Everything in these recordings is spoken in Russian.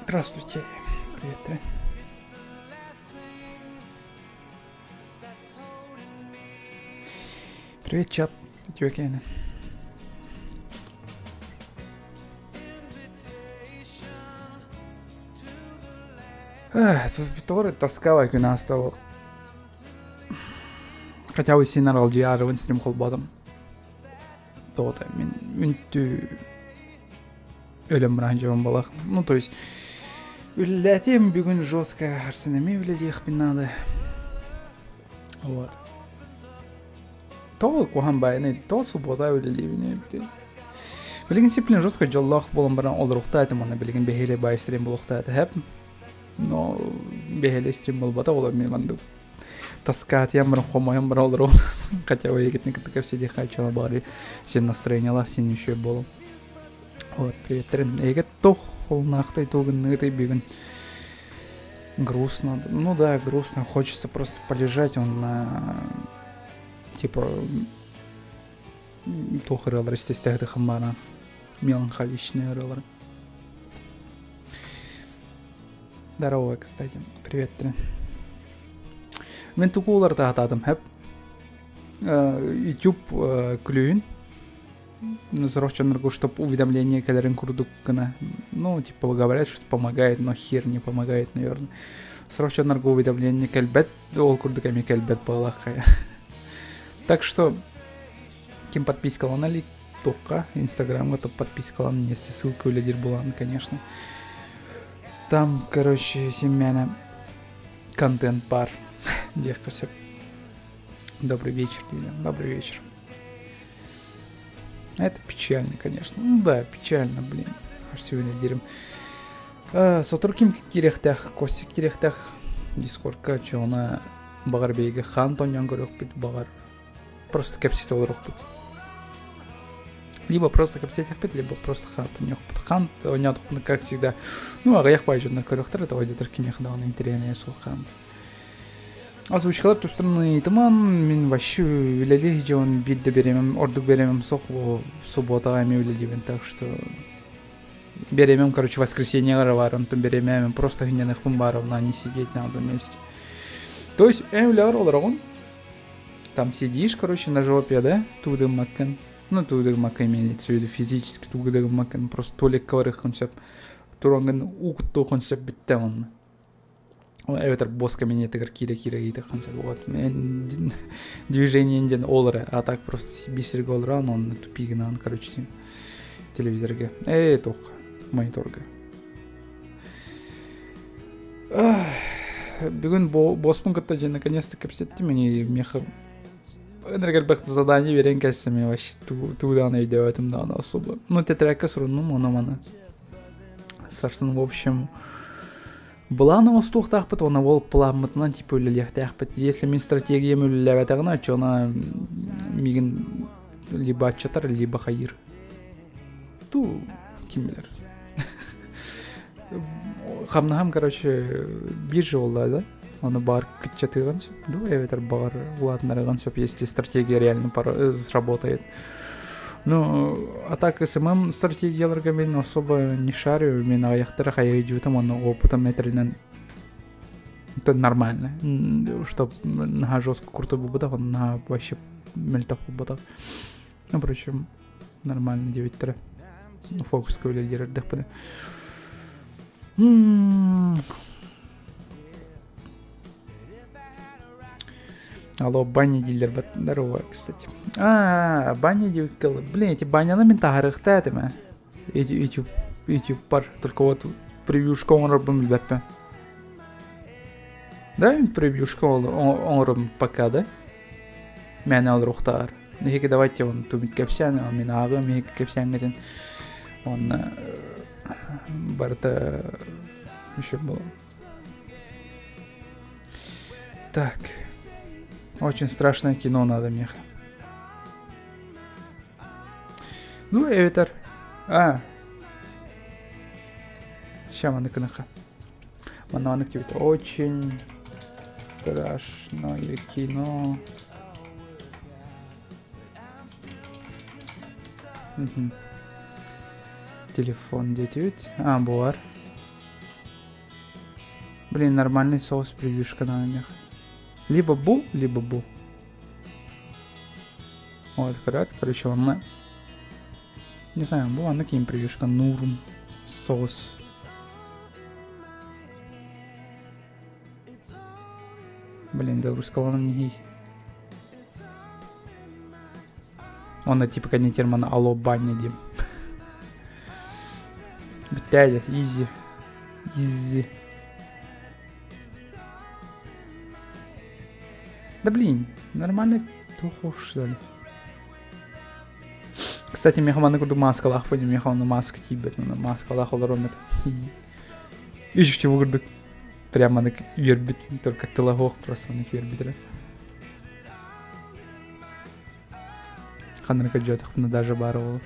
Здравствуйте. Привет. Привет, чат. Тёкин. Тоже тоскава күнә стало. Хотя бы синар алжи арывын стрим қолбадым. Тота мен үнтү өлем ранжевым балақ. Ну, то есть үлләтем бүгін жестко арсенами үләдех пинады. Вот. То кухан байны, то суббота үләлевіне. Білген сеплен жестко жоллах болам баран олырықта айтым, оны білген бехеле бай стрим болықта айты хэп. Но бехеле стрим болбата олар мен мандым. Таскат ямбар хомоям бар олар. Хотя вы егетне кітті все дихачала бары. Сен настроениялах, сен еще болам. Вот, привет, Трен. Егет тох, нахтай тогын, ныгтай бегін. Грустно. Ну да, грустно. Хочется просто полежать, он на... Типа... Тох рылар, естественно, хамбара. Меланхоличные рылар. Здорово, кстати. Привет, Трен. Мен тукулар тахтадым, хэп. YouTube клюин. Срочно, чтобы уведомления, когда курдук кана. Ну, типа говорят, что помогает, но хер не помогает, наверное. Срочно уведомления, кальбет, ол курдуками кальбет балахая. Так что, кем подпискала на лик, только Инстаграм, это подпискала, если ссылка у лидер была, конечно. Там, короче, семьяна контент пар. Девка, все. Добрый вечер, Лиля. Добрый вечер. Это печально, конечно. Ну да, печально, блин. Сегодня дерем. Сотрудниким кирехтах, костик кирехтах. Дискордка, че она багарбейга хантон янгорох бит багар. Просто капсит олорох бит. Либо просто капсит бит, либо просто хантон янгорох бит. Хант, онят как всегда. Ну, а я пойду на корохтар, это войдет аркинех да, на интерьерный сухант. Озвучкалап туштырны айтыман, мен вообще үлелі жауын бидді беремем, ордук беремем соқ, субботаға әме үлелевен, так что беремем, короче, воскресенье ғарыварым, там беремем, просто гненных бомбаровна, не сидеть на одном месте. То есть, эвляр оларағын, там сидишь, короче, на жопе, да, тудым маккен, ну, тудым маккен имеется в виду физически, тудым маккен, просто толик каварых концеп, туранган угту концеп битте он. Это босс кабинета кира гейта ханса. Вот. Движение инден олара, а так просто бисер голран, он тупигнан, короче, телевизорга. Тох, мониторга. Бүгін боспун катта наконец-то капсетти мне меха. Энергальбахты задание верен кәсіме вообще тудан өйдеуетім да особо. Ну, тетряка сұрынным, оны. Сарсын, в общем... Была на восток тахпыт, она вол пламатынан типа үлелех тахпыт. Если мен стратегиям үлелеватағына, че она мигін либо отчатар, либо хайыр. Ту ким билер. Хамнахам, короче, биржа олда, да? Оны бар кітчатыған сөп. Ну, эветер бар уладнарыған сөп, если стратегия реально сработает. Ну, а так СММ стратегияларға мен особо не шарю, мен аяқтары қайы жүйтім, оны опытым метрінен это нормально, чтоб на жестко круто бубадақ, он на вообще мельтақ бубадақ. Ну, впрочем, нормально 9-3. Фокус көйлелер дәқпіні. Алло, баня дилер, здорово, кстати. Баня дилер, блин, эти баня на ментарах тәтіме. Эти пар, только вот превьюшка он робим лбәппе. Да, превьюшка он робим пока, да? Мәне ал рухтар. Нехеке давайте он тумит кәпсән, мен ағым, нехеке кәпсән гәтен. Он барта еще было. Так. Очень страшное кино надо, меха. Ну, эвитер. Ща маныканыха. Мананык эвитер. Очень страшное кино. Телефон детевит. Буар. Блин, нормальный соус превьюшка на них. Либо бу, либо бу. Вот, короче, он... Не знаю, была накинь превьюшка. Нурм. Соус. Блин, загрузка она не... Он типа как не термина алло баня дим. Дядя, изи. Изи. Да блин, нормальный туху, что ли. Кстати, мехманы куда маска лах, понял, мехманы маска тибет, но маска лах оларомет. Ищу чего гордык. Прямо на вербит, только тылагох просто на вербит. Ханрика джотах на даже баровал.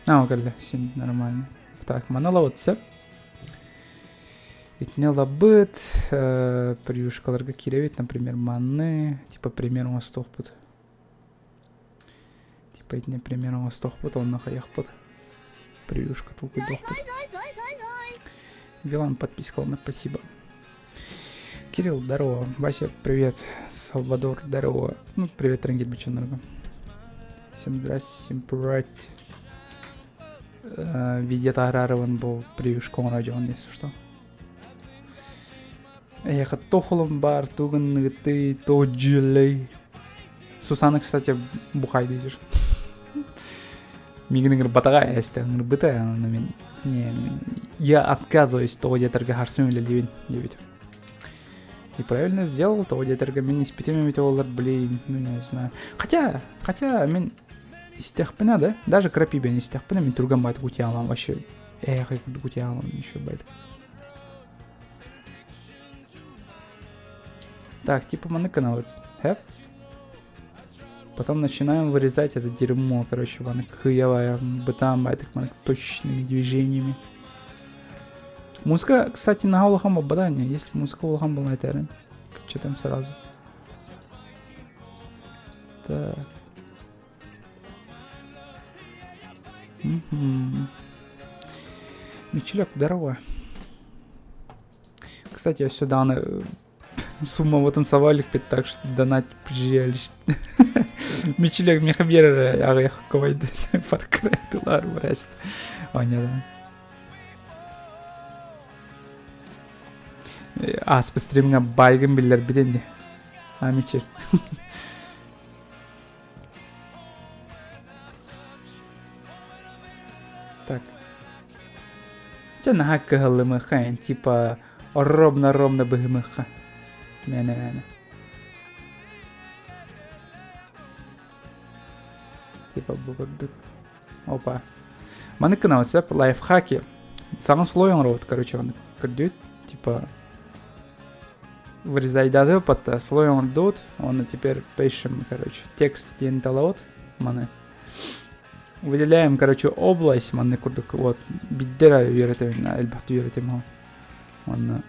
Окей, син нормально. Так, монолодцы. Итнела быт, приюшкаларга киревит, например, манны, типа примеру восток-пут. Типа итне примеру восток-пут, он на хаях-пут. Приюшка толку дох-пут. Вилан подписка, ладно, спасибо. Кирилл, здорово. Вася, привет. Салвадор, здорово. Ну, привет, Рангель Бычонарга. Всем здрасте, всем привет. Видит Арарован был приюшком радион, если что. Эх, тохлом бар, туган ты, то джилей. Сусана, кстати, бухай дидишь. Мигнер батага, если он бытая, не, я отказываюсь того деторга харсим или ливень, девять. И правильно сделал того деторга, мне с 5 метеолар, блин, ну не знаю. Хотя, мен из тех пена, да? Даже крапибен из тех пена, мен турган байт гутиалам вообще. Эх, как гутиалам еще байт. Так, типа маныка вот. Хэп. Потом начинаем вырезать это дерьмо, короче, манык хуевая, бытам, этих манык точными движениями. Музыка, кстати, на гаулахам обладание. Если музыка улахам была на терен. Что там сразу? Так. Мичелек, здорово. Кстати, я сюда на... Сумма вот танцевали, так что донать приезжались. Мичелек, мехаберы, а я какой-то паркрайт, лару, рест. О, нет, да. Спостримга байган биллер биденди. Мичер. Так. Че нахакка халымыха, типа ровно быгымыха. Не. Типа бубардык. Опа. Маныка на WhatsApp лайфхаки. Самый слой рот, короче, он крадет, типа вырезай даты под слой он дот, он теперь пишем, короче, текст денталот, маны. Выделяем, короче, область, маны курдук, вот, биддера юретем, альбат юретем, он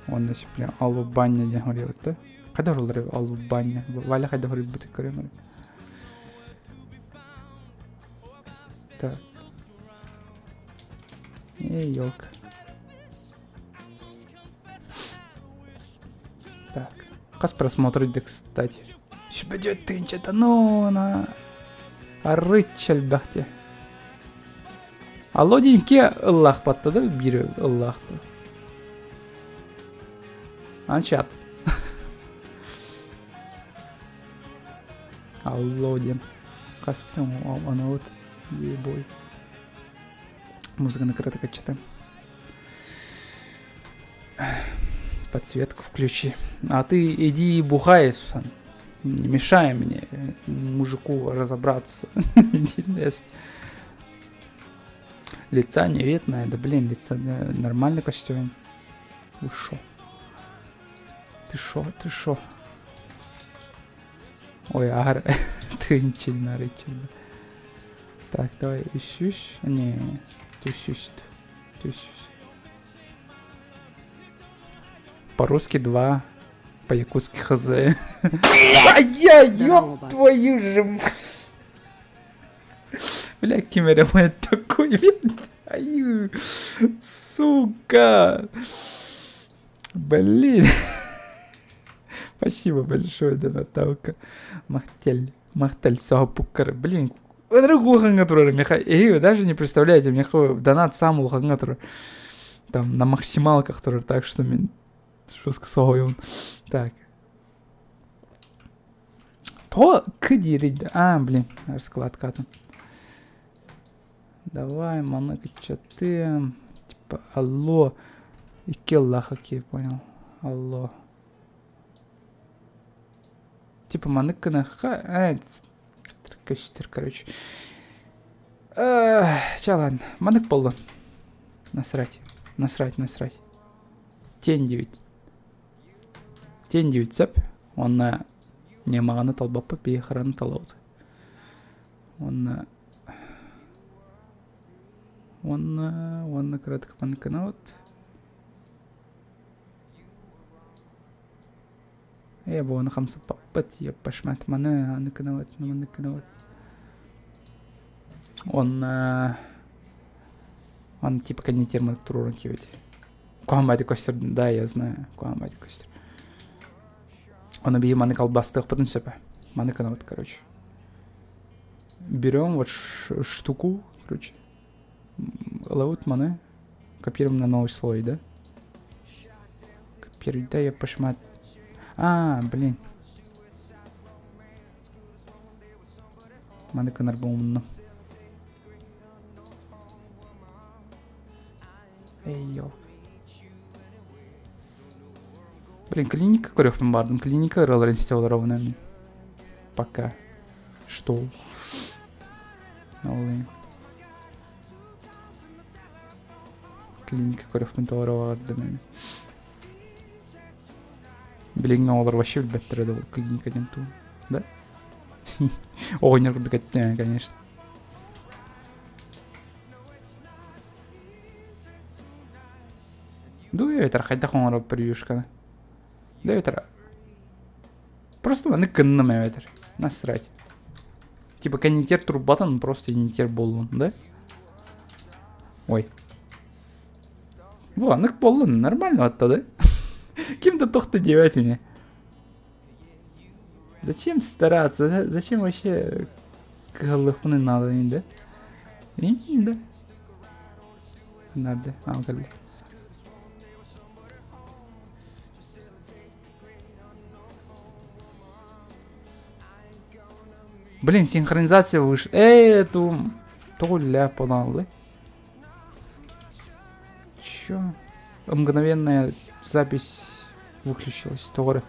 на себе алу баня не говорит, да? Когда роллеры алу баня, валя когда говорит будто корема. Так. Эй, ёлка. Так. Как просмотреть, да, кстати. Себе идет тынчата, ну на. Арычаль бахте. Алло, деньки, Аллах патта, да, бирю Аллах-то. Чат. Алло, ден. Каспитам, она вот, ебой. Музыка накрыта, как читаем. Подсветку включи. А ты иди бухай, Сусан. Не мешай мне, мужику, разобраться. Лица не видно, да блин, лица нормальный костюм. Вы шо? Ты шо? Ой, ар, ты ничего не нарычил. Так, давай, ищусь. Не, тусюсь. По-русски 2, по-якутски хз. Ай-яй, ёб твою же мать! Бля, камераман такой вид. Аю, сука. Блин. Спасибо большое, да, Наталка. Махтель, сагапуккар. Блин, өдрік ұлғанға тұрар, вы даже не представляете, мне донат сам ұлғанға тұрар. Там на максималках тұрар, так что мен жестко сағойын. Так. То кыдирить. Блин, раскладка там. Давай, манык, чё ты? Типа, алло. И килла хоккей, понял. Алло. Типа, манык на Костер, короче. Чё, ладно. Манык полон. Насрать. Тень 9. Тень 9 цеп. Он на... Не мағаны талбаппа бейхараны талауды. Оны кратық маныкына вот. Бұл оны қамсы паппат, пашмат маны, аныкына вот. Он типа кондитер манық тұрурын кебет. Куамбайды костер, да, я знаю. Куамбайды костер. Он объем маны колбастых потом сепа. Маныкана вот, короче. Берем вот штуку, короче. Лаут маны. Копируем на новый слой, да? Копируем, да, я пошмат. Блин. Маныкана арбомно. Эй, ёлка. Блин, клиника көрөкпүн бардым. Клиника ыралар институталар ровно. Пока. Что? Клиника көрөкпүн товары бардым. Блин, олар вообще билбеттер эди клиникаден туу. Да? Ойнер курдук этти, конечно. Дуй ветер, хайда хоңороб приюшканы. Да ветер. Просто маны кынным ветер. Насрать. Типа кондитер турбатан, просто кондитер болун, да? Ой. Во, нык болун, нормально отта, да? Кем-то тохта девятине. Зачем стараться? Зачем вообще калыхуны надо, да? Да. Надо, галли. Блин, синхронизация выше. Эту... Толя полалы. Чё? Мгновенная запись выключилась. Торы.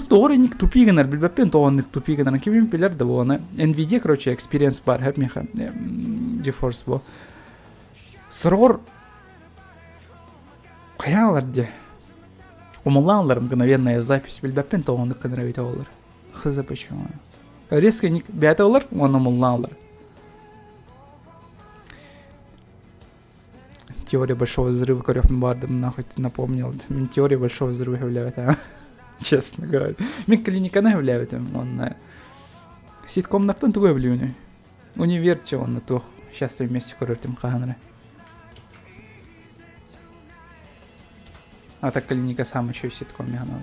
Торы ник тупигенер. Бильбапен то он ник тупигенер. Кивим пилер да вона. NVIDIA, короче, experience бар. Хэп меха. GeForce бо. Срор. Каялар де. Умаланлар мгновенная запись. Бильбапен то он ник нравится олар. Хз почему? Резко ник бяталар, он умаланлар. Теория большого взрыва корёпн бардом нахуй напомнил. Теория большого взрыва является. Честно говоря. Мик клиника на является. Он ситком на птан тугой блюни. Универ че он на то. Сейчас вместе корётим ханры. А так клиника сам еще ситком мягнул.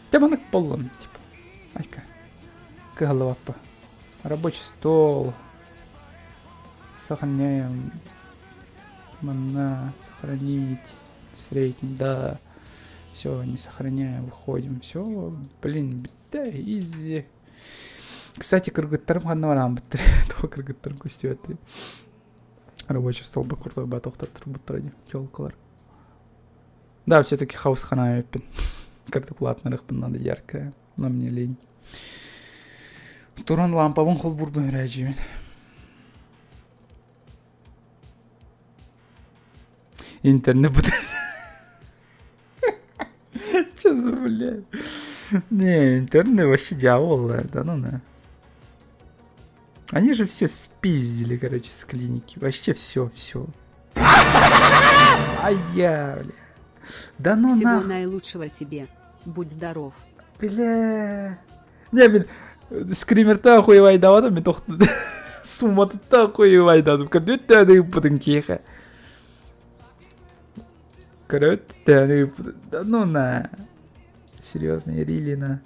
Теманок полон, типа. Айка. Голова-па. Рабочий стол. Сохраняем. Мана. Сохранить. Средний, да. Все, не сохраняем, выходим. Все, блин, да, изи. Кстати, кыргыттарым ханнаварам бітті. То кыргыттарым көстеп әттірі. Рабочий стол бы крутой батоқтар тұр бұттырады. Ёлкалар. Да, все-таки хаусхана өппен. Картикулатных надо яркая, но мне лень. Туран лампа вон холбурбен рядживен. Интернет будет. Че за блядь? Не, интернет вообще дьявол, да ну на. Они же все спиздили, короче, с клиники. Вообще все. А я, бля. Да ну всего нахуй. наилучшего тебе. Будь здоров. Бля. Не, мен скримерта хуй айдавадым, мен тоқтады. Суматытта хуй айдадым. Көрдет тәні бұдың кейхі. Короче, да ну на. Серьезно, Ирилина.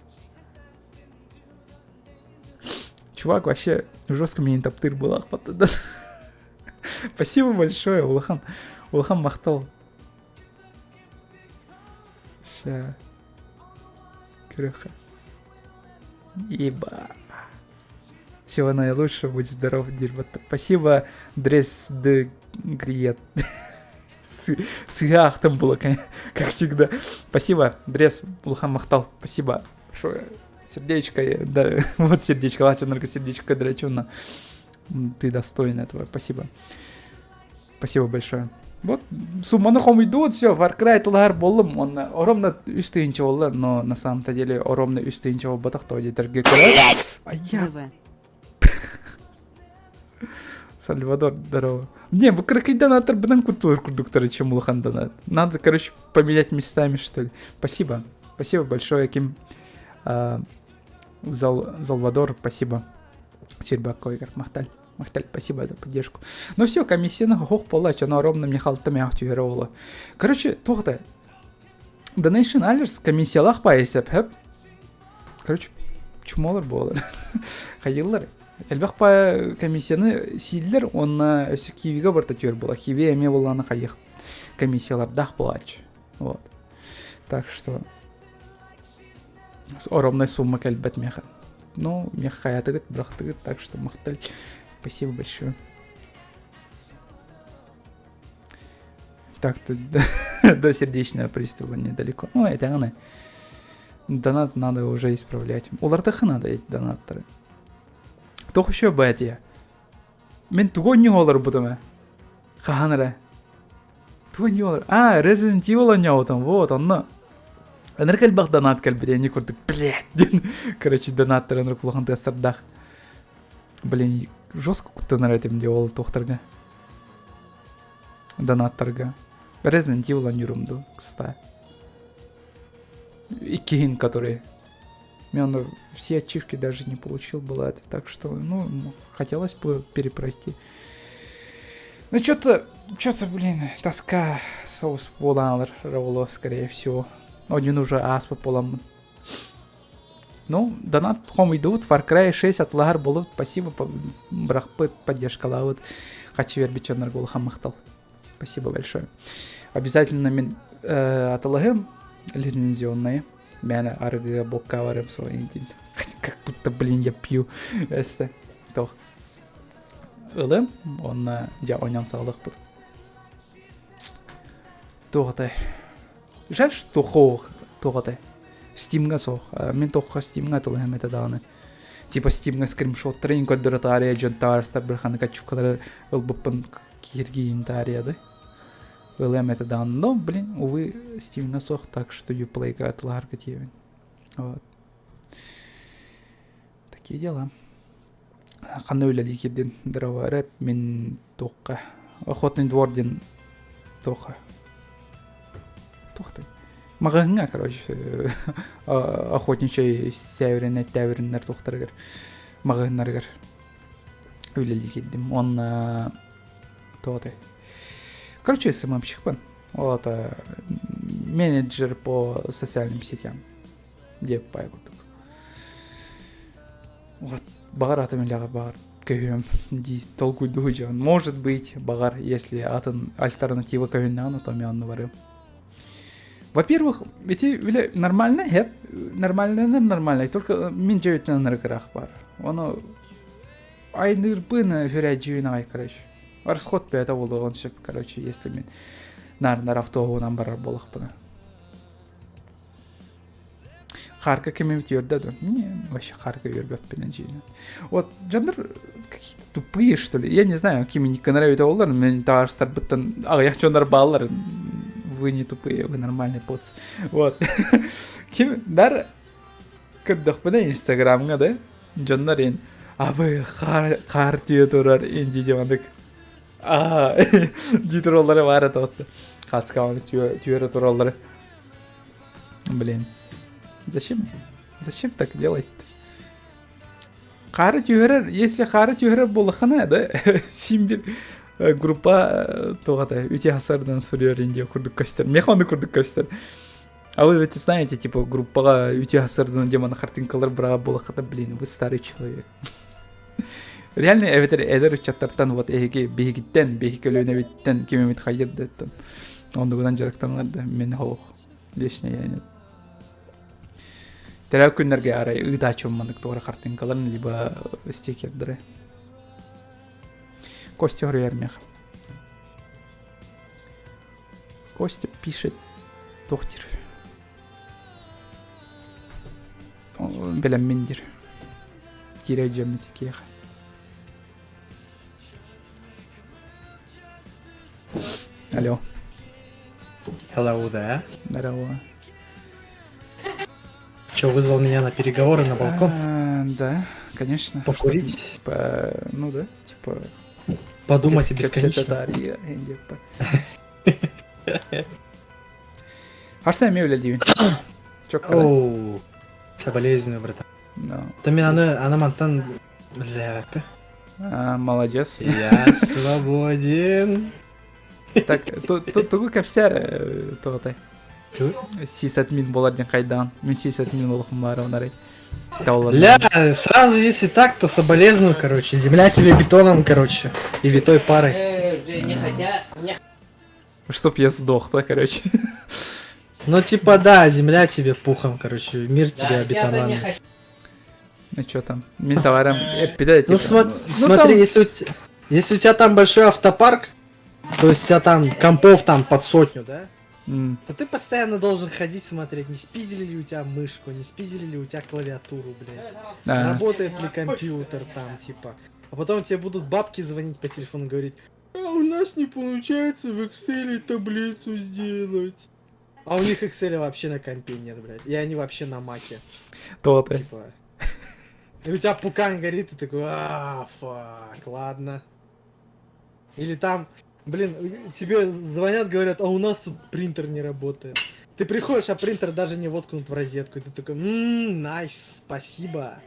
Чувак вообще жестко меня топтыр был ахпатты. Спасибо большое, Улахан. Улахан мақтал. Ща. Крыха. Еба. Всего наилучшего, будь здоров, дерьмо. Спасибо, Дрес де Гриет. С яхтом было, как всегда. Спасибо, Дрес, Улхан Махтал. Спасибо большое. Сердечко, да, вот сердечко, лача сердечко драчуна. Ты достоин этого, спасибо. Спасибо большое. Вот, сумманы хом идут, все, Far Cry тылар болым, он оромно үстейінче олы, но на самом-то деле оромно үстейінче ол батақ то детерге көрі. Ая. Сальвадор, здорово. Не, вы кракай донатор, бдан культур курдуктора, чем Улахан донат. Надо, короче, поменять местами, что ли. Спасибо. Спасибо большое, Ким. Залвадор, спасибо. Сербак Койгар, Махталь. Махталь, спасибо за поддержку. Ну все, комиссияны хох полач, она ровно мне халтами ахтюировала. Короче, тоқта. Donation Alers комиссиялах пайсап, хэп. Короче, чумолар болар. Хайыллар. Әлбәқ па комиссияны силдер, онна өсі кивиға барта түйер бола. Киви әме боланы қайық комиссиялар дақ болач. Вот. Так что... Оромная сумма кәлбәт меха. Ну, меха хаятыгыт, брахтыгыт, так что Махталь. Спасибо большое. Так-то до сердечного приступа недалеко. Ну, это она. Донат надо уже исправлять. У лартаха надо эти донаторы. Тох еще бәт я. Мен тугон не олар бұдым. Қағаныры. Тугон не олар. А, Resident Evil оняутым. Вот, онны. Энергел бақ донат кәлбеді. Не көрдік. Блядь. Короче, донаттар энер құлған тестардақ. Блин, жестко күттінір әтемде ол тоқтарға. Донаттарға. Resident Evil оняурымды, кстати. И Кейн, который... Мен все ачивки даже не получил, было это, так что, ну, хотелось бы перепройти. Ну, что-то, блин, тоска соус поланлар равло, скорее всего. Один уже аспа полам. Ну, донат хом идут, Far Cry 6 от лагар болут, спасибо, брахпыт, поддержка лаут. Хочу вербичен наргул хамахтал. Спасибо большое. Обязательно мен аталагем лицензионные. Меня арга бока варим свой. Как будто, блин, я пью. Это то. Илым, он я онян салдық бұд. Тоғытай. Жаль, что хоқ тоғытай. Стимға соқ. Мен тоққа стимға тылығым еті дағаны. Типа стимға скримшоттарын көддірі тария, жон тарыстар бір қаны качуқалары ұлбыппын кергейін тарияды. Илым еті дағаны. Но, блин, увы, стимға соқ, так что юплейға атылар кетевен. Вот. Такие дела. Қаны өлі керден дыраварет мен тоққа. Охотный дворден тоққа. Тоқтай. Мағыңа, короче, охотничай сәверіне тәверінлер тоқтарығыр. Мағыңнарығыр. Өлі керден. Он тоқтай. Короче, самым шықпан. Ол это менеджер по социальным сетям. Деп пайгурдық. Вот. Багар атымен лағы багар көйім толкуйды жағын. Может быть, багар, если атын альтернатива көйіннағын, то мен варым. Во-первых, эти нормально, нормально, только мен жөйтін нырғырақ бар. Оны айныр бұны жүрә жүйін ағай, короче. Расход бәді болды, он шеп, короче, если мен нар автоғынан барар болық бұны. Харка кемем твердо, не, вообще харка вербят пенанджина. Вот, жанр какие-то тупые, что ли. Я не знаю, какими не нравятся олар, мен товарстар быттан, я чондар баллар. Вы не тупые, вы нормальный поц. Вот. Кем, дар, кырдық бұна инстаграмға, да? Жандар ен, вы хар түйе тұрар, ен дейді вандық. Дейді олары бар әті отты. Қатысқа вандық түйері тұралары. Блин. Зачем? Зачем так делать-то? Қары түйерер, если қары түйерер болықына, да? Сен бір группа тоғата өте асардан сүрер инде күрдік көстер. Механы күрдік көстер. А вы ведь знаете, типа, группаға өте асардан деманы картинкалар браға болықыда, блин, вы старый человек. Реально, эдер учаттартан вот эге бейгиттен, бейгикөлөнебиттен, кемемет хайырдеттен. Ондығынан жарықтанларды мен хоқ. Лишне яйнет. Терәу күннерге арай ыда чоммандык тоғра картинкаларын, либо стикердері. Костя Грюермех. Костя пишет тоқтер. Белем мендер. Тире джемнити кеха. Алло. Hello, да? Здорово. Че, вызвал меня на переговоры на балкон? Да, конечно. Покурить? Ну да, типа... Подумать и бесконечно. Арсен Мевля Дивин. Оу, соболезную, братан. Ты меня она монтан... Ляпа. Молодец. Я свободен. Так, тугу кәпсәр тоғытай. Сисат мин боларден қайдан. Мен сисат мин олықым бар онарай. Ля, сразу если так, то соболезную, короче. Земля тебе бетоном, короче. И витой парой. Чтоб я сдох, да, короче. Ну типа да, земля тебе пухом, короче. Мир тебе обетованный. Ну чё там? Мин товаром. Ну смотри, если у тебя там большой автопарк, то есть у тебя там компов там под 100, да? То ты постоянно должен ходить смотреть, не спиздили ли у тебя мышку, не спиздили ли у тебя клавиатуру, блядь. Работает ли компьютер там, типа. А потом тебе будут бабки звонить по телефону, говорить: а у нас не получается в Excel таблицу сделать. А у них Excel вообще на компе нет, блядь. И они вообще на маке. То-то. Типа. И у тебя пукан горит, и такой: фак, ладно. Или там... Блин, тебе звонят, говорят: а у нас тут принтер не работает. Ты приходишь, а принтер даже не воткнут в розетку. И ты такой: найс, спасибо.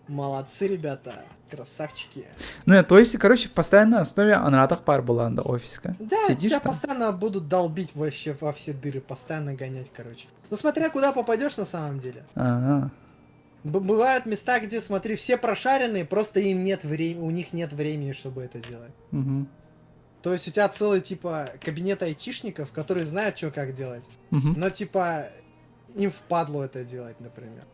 Молодцы, ребята. Красавчики. Ну, то есть, короче, постоянно на основе анратах пар была на офиска. Да, сидишь тебя там? постоянно будут долбить вообще во все дыры, постоянно гонять, короче. Ну, смотря куда попадешь на самом деле. Ага. Бывают места, где, смотри, все прошаренные, просто им нет времени, у них нет времени, чтобы это делать. Угу. То есть у тебя целый, типа, кабинет айтишников, которые знают, что как делать. Угу. Но, типа, им впадло это делать, например.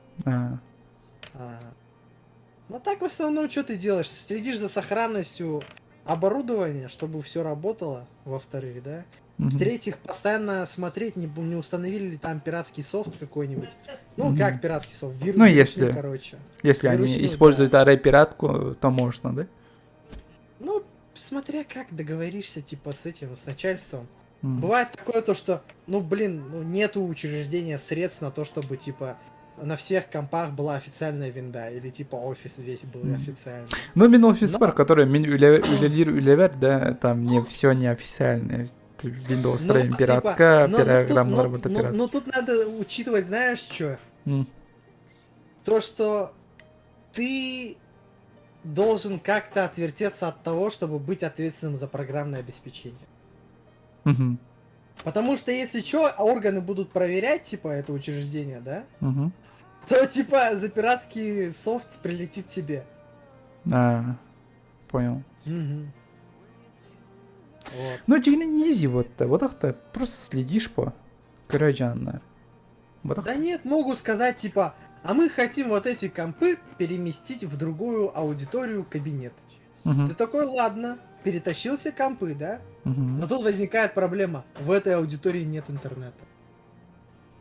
Ну так в основном, что ты делаешь? Следишь за сохранностью оборудования, чтобы все работало, во-вторых, да? В-третьих, постоянно смотреть, не установили ли там пиратский софт какой-нибудь. Ну, как пиратский софт? Ну, если, короче. Если они используют арray-пиратку, то можно, да? Ну, смотря как договоришься, типа, с этим, с начальством. Бывает такое то, что, ну, блин, ну, нету учреждения средств на то, чтобы, типа, на всех компах была официальная винда, или, типа, офис весь был официальный. Ну, именно офис пар, который Улевер, да, там не все неофициальное. Windows строим пиратка, программа работа пиратка. Ну, тут надо учитывать, знаешь, что? То, что ты должен как-то отвертеться от того, чтобы быть ответственным за программное обеспечение. Потому что если что, органы будут проверять, типа, это учреждение, да? То, типа, за пиратский софт прилетит тебе. Понял. Вот. Ну, это не изи, вот так-то просто следишь по Караджаннар. Да нет, могу сказать, типа, а мы хотим вот эти компы переместить в другую аудиторию кабинет. Ты такой: ладно, перетащил все компы, да? Но тут возникает проблема: в этой аудитории нет интернета.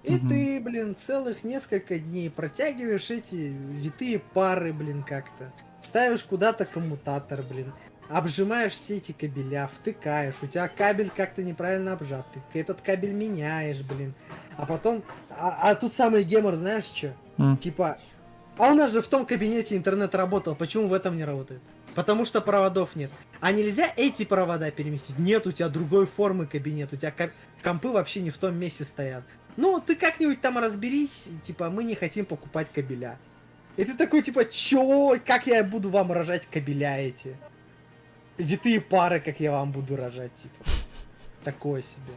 И ты, блин, целых несколько дней протягиваешь эти витые пары, блин, как-то. Ставишь куда-то коммутатор, блин. Обжимаешь все эти кабеля, втыкаешь, у тебя кабель как-то неправильно обжат, ты этот кабель меняешь, блин. А потом, а тут самый гемор, знаешь что? Типа, а у нас же в том кабинете интернет работал, почему в этом не работает? Потому что проводов нет. А нельзя эти провода переместить? Нет, у тебя другой формы кабинет, у тебя компы вообще не в том месте стоят. ну, ты как-нибудь там разберись, типа, мы не хотим покупать кабеля. И ты такой, типа, чё? Как я буду вам рожать кабеля эти? Витые пары, как я вам буду рожать, типа. Такое себе.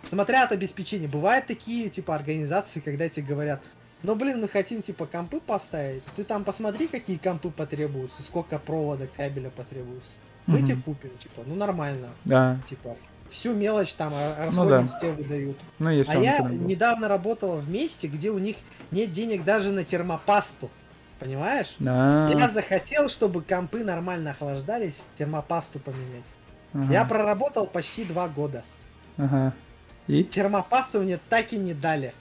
Смотря от обеспечения. Бывают такие, типа, организации, когда тебе говорят, ну, блин, мы хотим, типа, компы поставить. Ты там посмотри, какие компы потребуются, сколько провода, кабеля потребуется. Мы тебе купим, типа, ну, нормально. Да. Типа, всю мелочь там, расходники да. тебе выдают. Ну, если А он я туда был. недавно работала в месте, где у них нет денег даже на термопасту. Понимаешь? Да. Я захотел, чтобы компы нормально охлаждались, термопасту поменять. Ага. Я проработал почти 2 года. Ага. И? Термопасту мне так и не дали.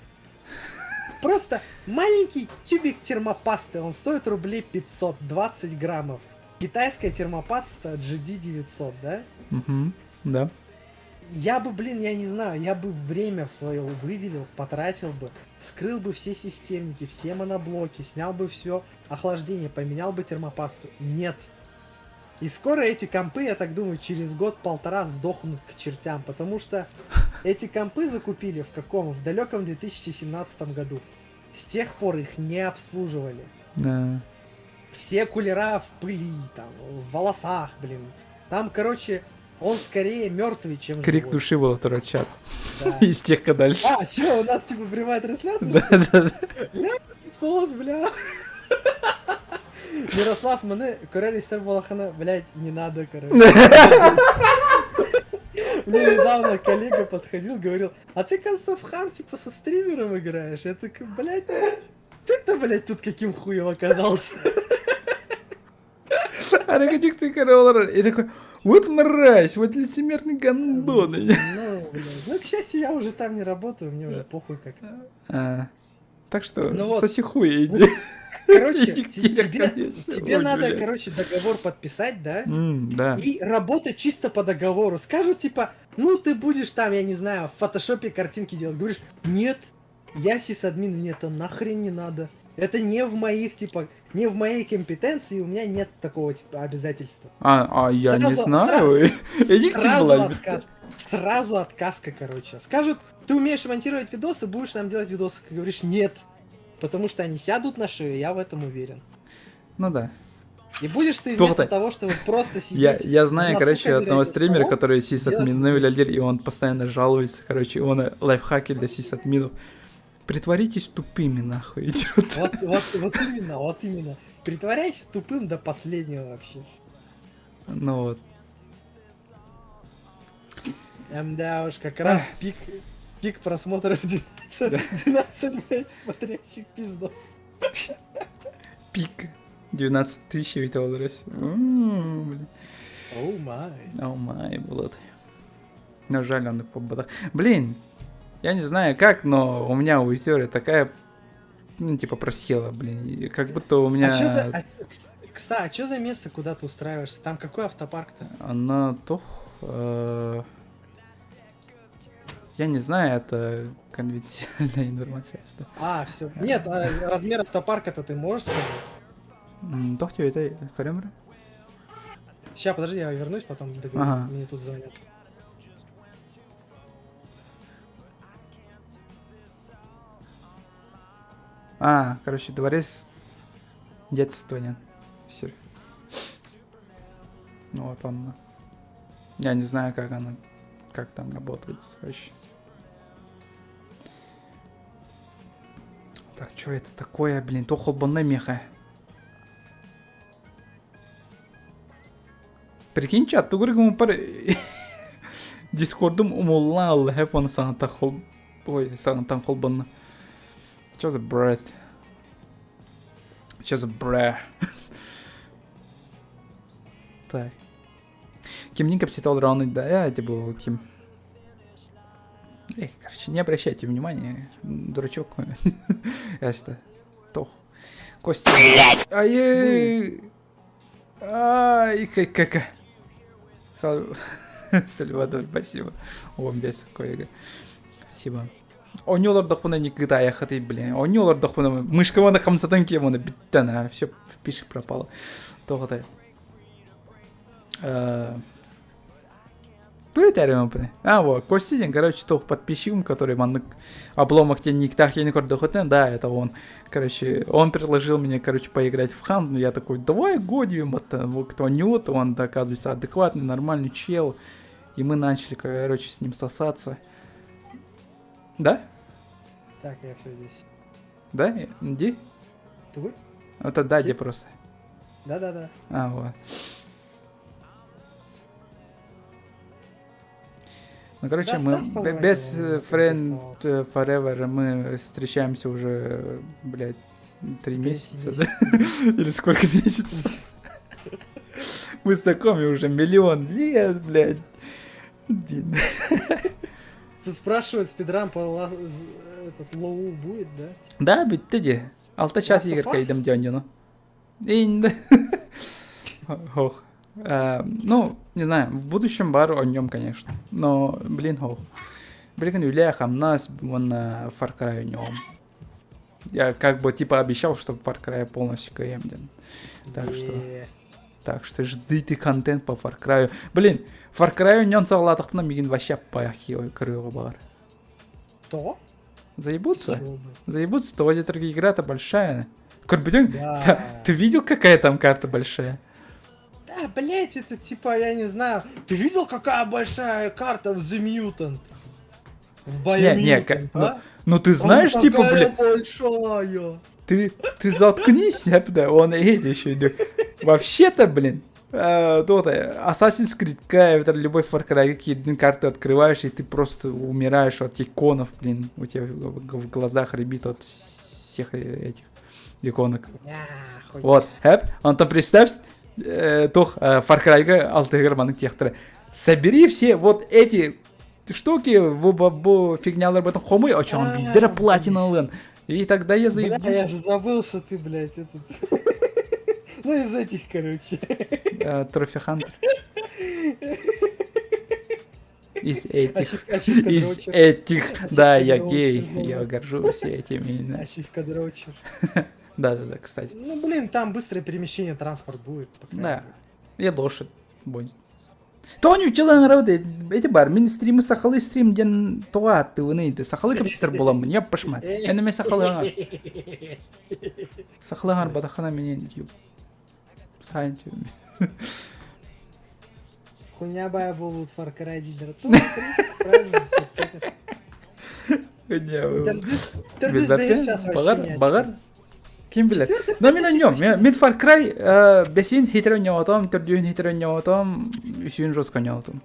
Просто маленький тюбик термопасты, он стоит рублей 500, 20 граммов. Китайская термопаста GD 900, да? Угу. Да. Я бы, блин, я не знаю, я бы время свое выделил, потратил бы, скрыл бы все системники, все моноблоки, снял бы все охлаждение, поменял бы термопасту. Нет. И скоро эти компы, я так думаю, через год-полтора сдохнут к чертям, потому что эти компы закупили в далеком 2017 году. С тех пор их не обслуживали. Да. Все кулера в пыли, там, в волосах, блин. Там, короче, он скорее мертвый, чем Крик живой. души был второй чат. Да. Из тех, дальше. А, чё, у нас типа прямая трансляция? Да. Бля, сос, бля. Мирослав, мене Корелистер Балахана, блядь, не надо, короче. Мне недавно коллега подходил, говорил, а ты, кажется, в Хан, типа, со стримером играешь? Я такой, блядь, ты-то, блядь, тут каким хуем оказался? А Ракотик ты король. И такой, вот мразь, вот лицемерный гандон. Ну, блядь, ну, к счастью, я уже там не работаю, мне уже похуй как-то. Так что, Ну вот. соси хуй, иди. Короче, Иди к тебе, тебе ой, надо, блядь. короче, договор подписать, да? Да. И работать чисто по договору. Скажут, типа, ну ты будешь там, я не знаю, в фотошопе картинки делать. Говоришь, нет, я сисадмин, мне это нахрен не надо. Это не в моих, типа, не в моей компетенции, у меня нет такого, типа, обязательства. Я не Сразу- знаю. Иди к Сразу тебе, отказ. Сразу отказка, короче. Скажут, ты умеешь монтировать видосы, будешь нам делать видосы. Ты говоришь, нет. Потому что они сядут на шею, я в этом уверен. Ну да. И будешь ты Только вместо так. того, чтобы просто сидеть... Я знаю, на короче, сухо одного за стримера, столом, который сисадмин делать видосы. и он постоянно жалуется, короче, он лайфхаки для сисадминов. Притворитесь тупыми, нахуй, идиот. Вот именно. Притворяйся тупым до последнего вообще. Ну вот. Да уж, как раз пик просмотров 12, блядь, смотрящих пиздос. Пик. 19 тысяч $. Блин. Оу май. О май, блядь. Ну жаль, он и по ботах. Блин, я не знаю как, но у меня аудитория такая, ну, типа, просела, блин. И как будто у меня... Кстати, а что за место, куда ты устраиваешься? Там какой автопарк-то? Она я не знаю, это конфиденциальная информация. Все. Нет, размер автопарка-то ты можешь сказать? Тох тебе это Каремра? Сейчас, подожди, я вернусь, потом договорю. Ага. Мне тут звонят. Короче, дворец детствования. Ну вот он. Я не знаю, как там работает вообще. Так, что это такое, блин? То холбанная меха. Прикинь, чат, ты говоришь, ему пар... Дискордом умолла Аллахе пона сағынтан хол... Ой, сағынтан холбанна. Что за бред? Что за бре? Так. Кимнин капситал раунд, да, я типа Ким. Короче, не обращайте внимания, дурачок. Это Тох. Костя. Ай, как. Сальвадор, спасибо. Без койга. Спасибо. Ойнолар дохуна никогда я хаты, блин. Ойнолар дохуна мышкована хамсатан кемона биттана. Все в пишек пропало. Тогда. Туйтерим опыны. А, вот, Костин, короче, тох подписчиком, который маннык обломах тебе никтах я не кордохотен, да, это он. Короче, он предложил мне, короче, поиграть в хант, но я такой, давай годим, это, вот кто нет, он, оказывается, адекватный, нормальный чел. И мы начали, короче, с ним сосаться. Да? Так, я все здесь. Да? Иди? Твой? Это Дади просто. Да-да-да. А, вот. Ну, короче, Да, мы Стас, по-моему, без этого Friend интересовался. Forever мы встречаемся уже, блядь, 3 месяца, да? месяцев. Или сколько месяцев? Мы знакомы уже миллион лет, блядь. Дин. Тут спрашивают, спидран по этот лоу будет, да? Да, биттиди. 6 час Last of игрка Us? идем дёнину. Инде. Ох. Ну, не знаю, в будущем бар о нем, конечно. Но, блин, ох. Блин, Юляхам нас, он Far Cry о нем. Я как бы типа обещал, что Far Cry полностью КМден. Так что ждите контент по Far Cry. Блин, Far Cry о нем савладах на мигин вообще пахи крыло бар. То? Заебутся? Чего бы? Заебутся, то вроде только игра-то большая. Корбедин, Да. ты видел, какая там карта большая? Да, блять, это типа, я не знаю. Ты видел, какая большая карта в The Mutant? В Biomutant, а? ну ты знаешь, Она типа, такая блядь, большая. ты заткнись, я да, он эти еще идет. Вообще-то, блин, Assassin's Creed, это любой Far Cry, какие карты открываешь, и ты просто умираешь от иконов, блин, у тебя в глазах рябит от всех этих иконок. Вот, он там представь, тох Far Cry'га 6 грамманың тектірі. Собери все вот эти штуки, в фигнялар об этом хомы, а че он бидера платиналын. И тогда я заебусь. Бля, я же забыл, что ты, блядь, этот... Ну, из этих, короче. Трофи Хантер. Из этих. Ачивка Из дрочер. этих. Да, я дрочер, гей. ну. Я горжусь этими. Ачивка дрочер. Да, кстати. Ну, блин, там быстрое перемещение, транспорт будет. по крайней Да. мере. И лошадь будет. Тони учила работать. Эти бар, мен стримы сахалы стрим ден туа ты вынайты. Сахалы компьютер была мне пошмат. Я на меня сахалы. Сахалы батахана меня YouTube. Санти. Хуйня бая будут Far Cry дилера. Тут, в принципе, правильно. Түрдүс сейчас вообще Багар. Ким билет. Но мен ойнойм. Мен Far Cry бесин хитер ойнойм, түрдүн хитер ойнойм, үсүн жестко ойнойм.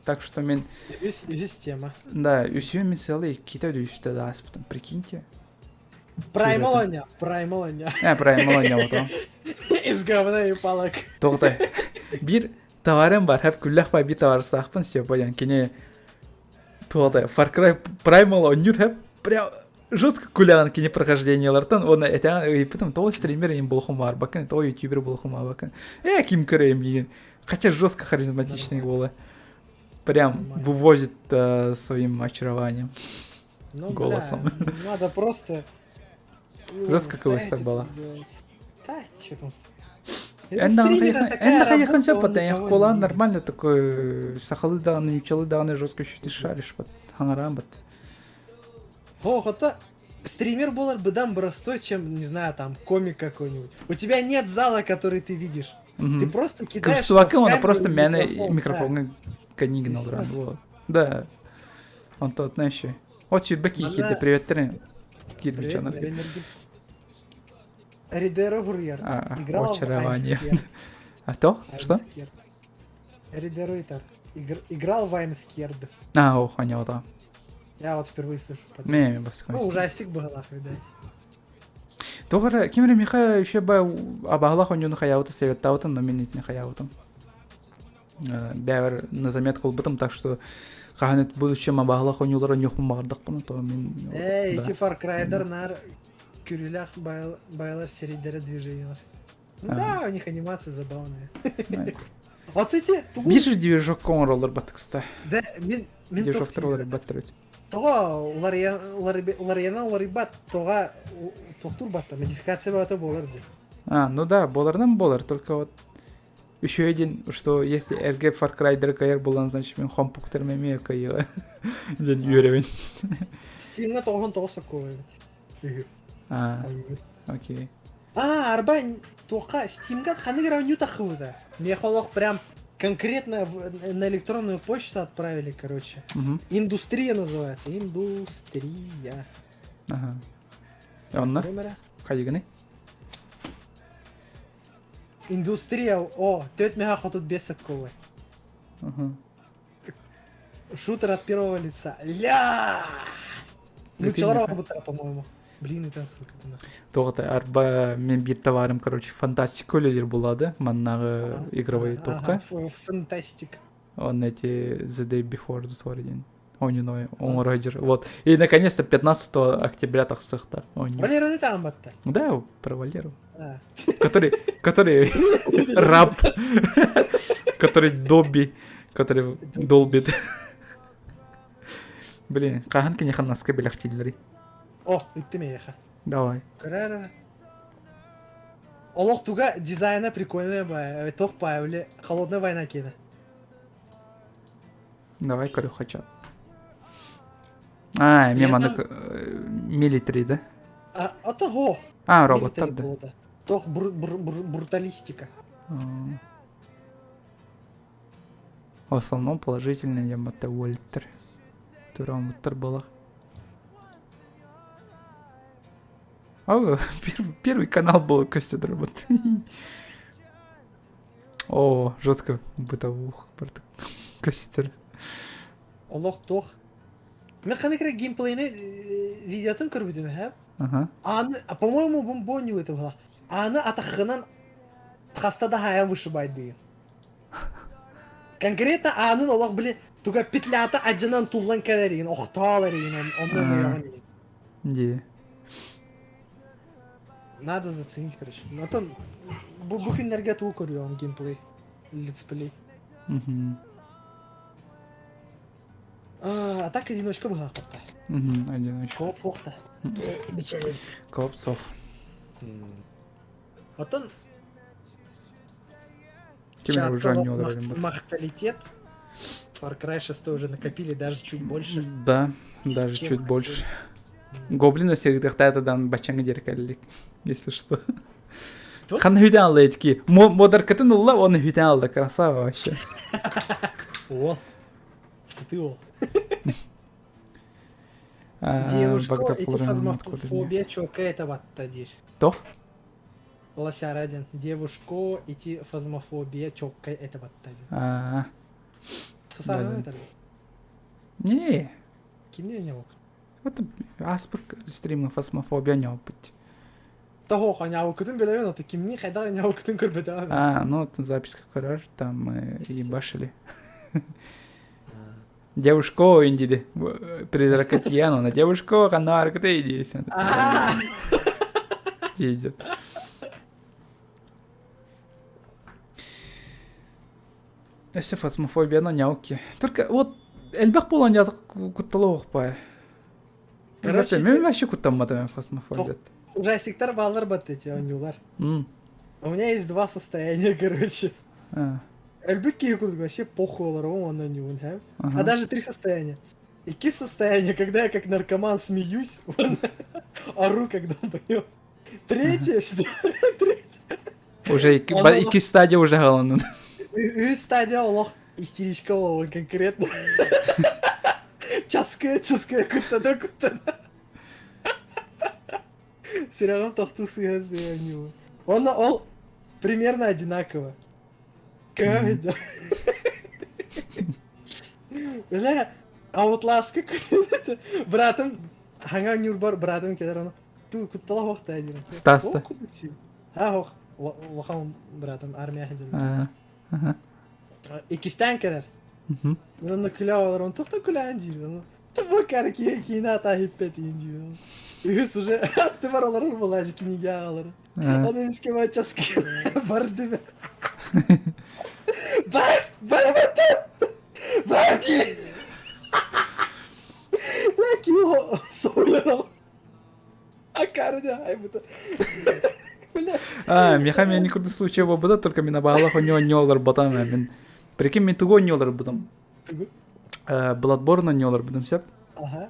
Так что мен... Весь тема. Да, үсүн мен целый китайда үстө да аспытым. Прикиньте. Праймаланя. Праймаланя. Праймал ойнойм. Из говна и палок. Тоғытай. Bir товарым бар, hep күлләх бай bir товар сақпын, сеп ойын. Кене тоғытай. Far Cry Primal ойныр, hep прям жестко күләған кене прохождениялардан. Оны әтәң, и потом то стример им болхым бар, бакын, то ютубер болхым бар, бакын. Ким көрейм деген. Хотя жестко харизматичный голы. Прям вывозит своим очарованием. Ну, Голосом. Бля, надо просто... Жестко кого-то так было. Да, что там... Энда хаяхан сепата, я кола нормально такой, сахалы дағаны, нючалы дағаны жестко шути шаришь, бат, хангарам, бат. Это стример был бы дам простой, чем, не знаю, там, комик какой-нибудь. У тебя нет зала, который ты видишь. Ты просто кидаешь... Курсоваком, он просто меня микрофон канигнал, вот. Да. Он тот, знаешь, вот чуть баки хиды, привет, трен. Кирбичана. Ридеро Гурьер. Играл в очарование. Аймскер. А то? Что? Ридеро это. Играл в Аймскерд. Понял, да. Я вот впервые слышу. Не, баской. Ну, ужастик был, видать. Тогара, кемре миха еще бы абахлах он юн хаяута советтаутан, но минит не хаяутан. Бәвер на заметку бытым, так что каханет будущем абахлах он юлара нюх мардак bunu, то мен... Эти Far Cry'дар кюрилях байлар серийдері движениялар. Да, у них анимации забавные. Вот эти... Бишиш движок конроллер батыкста. Да, мен движок троллер баттырыт. Тоға ларияна тоға тоқтур батта, модификация бата болар де. Ну да, болардан болар, только вот... еще один, что если эрге Far Cry кайыр болан, значит мен хом пуктермеме кайыга. Ден юревен. Steam'ga 99 koyuyor. Окей. Арба тока Steam'ga ханигра ню тахуда. Мне холох прям конкретно на электронную почту отправили, короче. Индустрия называется. Индустрия. Ага. Онна? Кайганы? Индустрия. О, 4 мега хотут бесок ковы. Шутер от первого лица. Ля! Ну, человека, по-моему. Блин, и там ссылка-то нахуй. Тоғыта, арба мен бир товарым, короче, фантастика өлелер болады, маннағы игровой тоққа. Фантастик. Он эти The Day Before Дусваридин. Ониной, он Роджер. Вот. И наконец-то 15 октября так сыхта. Валера не там батта. Да, про Валеру. Который раб, который Добби, который долбит. Блин, қаған кене қаннасқа белақтейлері. О, иттеме яха. Давай. Карара. Олох туга дизайна прикольная бая. Тох паевли. Холодная война кена. Давай, корю хотят. Меманы милитари, да? Это гох. Роботар, да. Тох бруталистика. В основном положительный ямата Уольтер. Турамутер была. Первый канал был Костя Дробот. О, жестко бытовух. Костер. Олох тох. Мен ханекре геймплейне видеотын көрбүдүм, ха? Аны, по-моему, бомбоню это было. Аны атахынан хастада хая вышибайды. Конкретно анын олох биле туга петлята ажынан туллан керерин, охталарин, ондан уяган. Де. Надо заценить, короче. Но там бухинерге туу көрүyorum геймплей, летсплей. А так одиночка была как-то. Одиночка. Кооп хохта. Коопсов. Вот он. Тебе уже не ударили. Махталитет. Far Cry 6 уже накопили даже чуть больше. Да, даже чуть больше. Гоблины всегда тадан бачанга деркалик, если что. Хан хүдэн алла эдки. Модар катын улла оны хүдэн алла. Красава вообще. О. Ты о. Девушка, эти фазмофобия, чё какая-то ватта дичь. То? Лося радин. Девушка, идти фазмофобия, чё какая-то ватта дичь. Сусана это? Не. Кимне не мог. Вот аспорт стрима фазмофобия не опыт. Того ханя окутын белевен, а таким не хайда не окутын көрбеда. Ну вот запись как там мы ебашили. Девушка индиди. Призракатьяну на девушку канарка ты иди. Ездит. Если фазмофобия на няуки. Только вот эльбах полон я куталох па. Короче, мен вообще кутаматами фазмофобия. Ужастиктар баллар бат эти анюлар. У меня есть два состояния, короче. Эльбики вообще похуй он на него, а даже 3 состояния. И состояние, когда я как наркоман смеюсь, ору, когда бою. Третье. Уже и стадия уже голоден. И стадия олох истеричка олох конкретно. Чаская, кутана. Сериал тохтусы я него. Он примерно одинаково. Как Бля, а вот ласка это братом ханга нюрбар братом кедерано. Ту куттала вакта один. Стаста. Ох, вахам братом армия ходил. Икистан кедер. Мен на кулявалар, он тохта кулян дир. Табу карки кина та хиппет инди. Үс уже ты баралар булажы кинигалар. Он эмиске мачаски барды. Барди! Лаки его солярал. А cara de raiva. Меха мен никуда случай болбуда, только мен абаалах оньо оньолар ботам мен. Прикинь, мен туго оньолар будам. Bloodborne оньолар будам, сеп. Ага.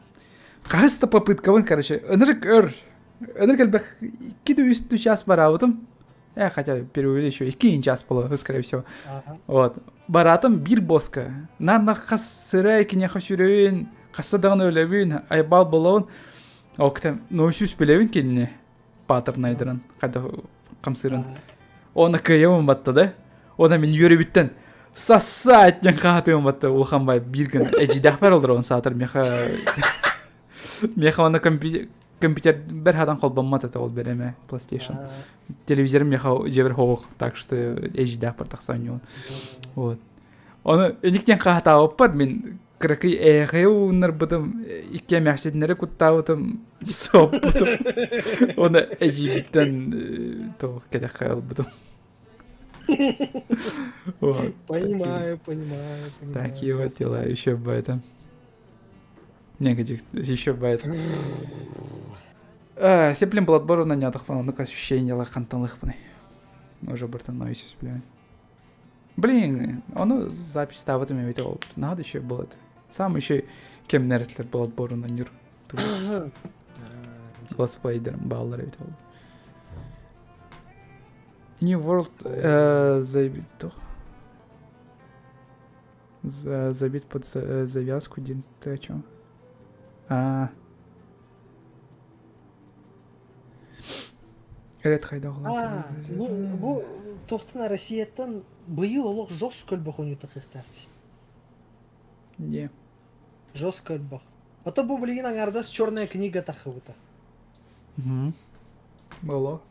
Кажется попытка, вон, короче, Энерг элбэх 2 час барабытым. Хотя переувеличиваю, 2 час было, скорее всего. Вот. Баратым бир боска. Нар қас сырай кине хашурейн, қасадағын өлебейн, айбал болауын. Оқтам, нөшүс білебін кеніне. Патырн айдырын, қайда қамсырын. Оны күйемін батты да. Одан мен үйері біттен. Саса әттен қағатығын батты. Улханбай биргін. Әжидақ бар олдар оны сатыр. Меха оны компьютер бір хадан қолбанмат это ол береме PlayStation. Телевизорым меха жебір хоғық. Так что әжидақ бар тақсан ең. Вот. Оны өніктен қағат ауып бар. Мен кракы әғе ұныр бұдым. Икке мәқсетінері күттауытым. Соп бұдым. Оны әжибіттен тоқ кәді қайыл бұдым. Понимаю. Такие вот дела, еще бы это. Еще бы это. Сеплин Bloodborne на нятах фану, ну-ка ощущение лахантанлых пны. Уже бортаной все сплю. Блин, он запись ставит мне ведь надо еще было это. Сам еще кем нертлер Bloodborne на нюр. Летсплейдером баллер ведь. New World забит то. Забит под завязку, Дин, ты о чем? Ред хайдағылар. Бұл тоқтына Россияттан бұйыл олық жос көлбақ ойнуты қиқтарчы. Не. Жос көлбақ. Ото бұл білген аңардас черная книга тақы бұта. Было.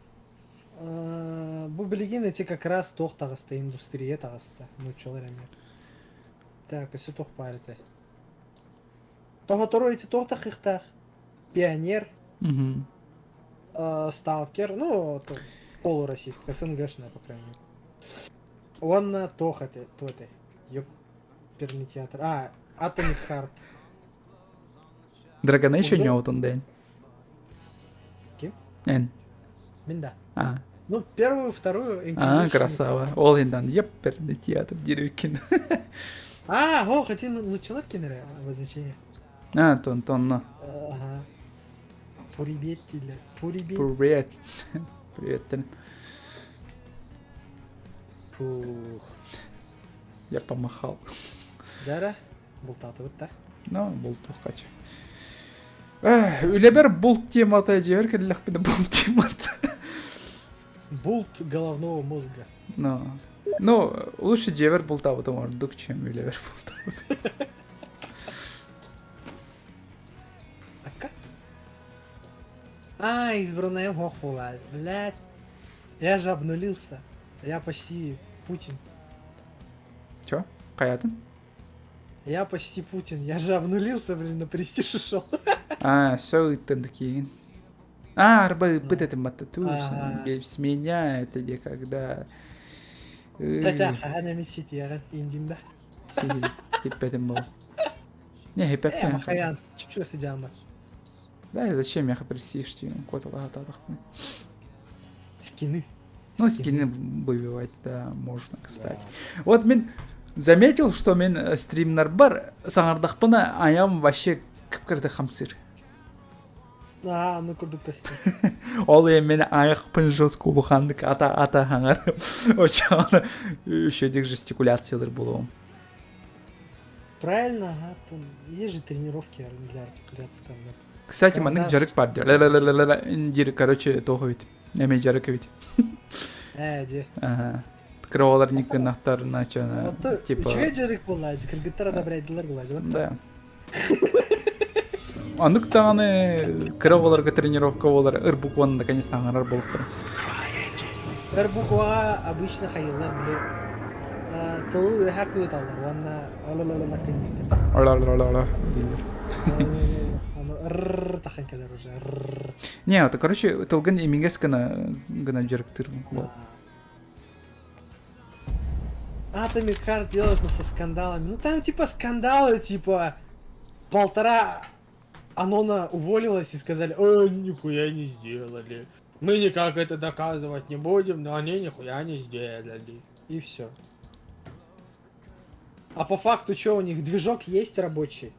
Бұл білген эти как раз тоқ тағысты, индустрия тағысты. Ну, чолар әмер. Так, өсі тоқ бар еті. Тоға тору эти тоқ тақиқтақ. Пионер. Сталкер. Ну, полуроссийская, СНГшная, по крайней мере. Он на тоқ эти, то это. Ёперный театр. Atomic Heart. Драгона еще не вот он день. Кем? Эн. Минда. Ну, первую, вторую. Красава. Олиндан, ёперный театр, Дерюкин. Хотя начала кинера обозначение. Тон. Ага. Привет. Привет. Фух. Я помахал. Дара? Болтаты да? Ну, болт тухкачы. Үлебер болт темата жер келлек биде болт темата. Болт головного мозга. Ну, лучше джевер болта потом ордук, чем үлебер болта. Избранная хох была. Блядь. Я же обнулился. Я почти Путин. Чё? Каятын? Я почти Путин. Я же обнулился, на престиж шел. Все это такие. Арба это мататуш. Без меня это где когда. Тя, она месит, я индинда. Хиппетем был. Не, хиппетем. Махаян, чё сидям? Да, зачем я престиж? Кот лагататах. Скины. Ну, скины выбивать, да, можно, кстати. Вот мен заметил, что мен стримнар бар, саңардақпына аям вообще кіпкірді қамсыр. Ну курдук кости. Ол мен аяқпын жоску бұқандық ата хаңар. Очағаны үшедік жестикуляциялар болуым. Правильно, есть же тренировки для артикуляции там. Кстати, маның жарык бар. Короче, тоғы ведь. Эме жарык ведь. Де. Кроволар никынақтар начана. Чуя жарык болады, кыргыттар одобрайдылар болады. Да. Анық тағаны кроволарға тренировка болар. Ырбукуаны наконец аңарар болып тұр. Ырбукуаға обычно хайылар біле. Тылы өйәк өталар. Ванна алалалала көннектер. Алалалала. Тахан келер уже. Не, это, короче, тылгын емеңес гына жарықтыр. Atomic Heart делают со скандалами. Ну там типа скандалы, типа 1,5 Анона уволилась и сказали, они нихуя не сделали. Мы никак это доказывать не будем, но они нихуя не сделали. И все. А по факту что у них? Движок есть рабочий.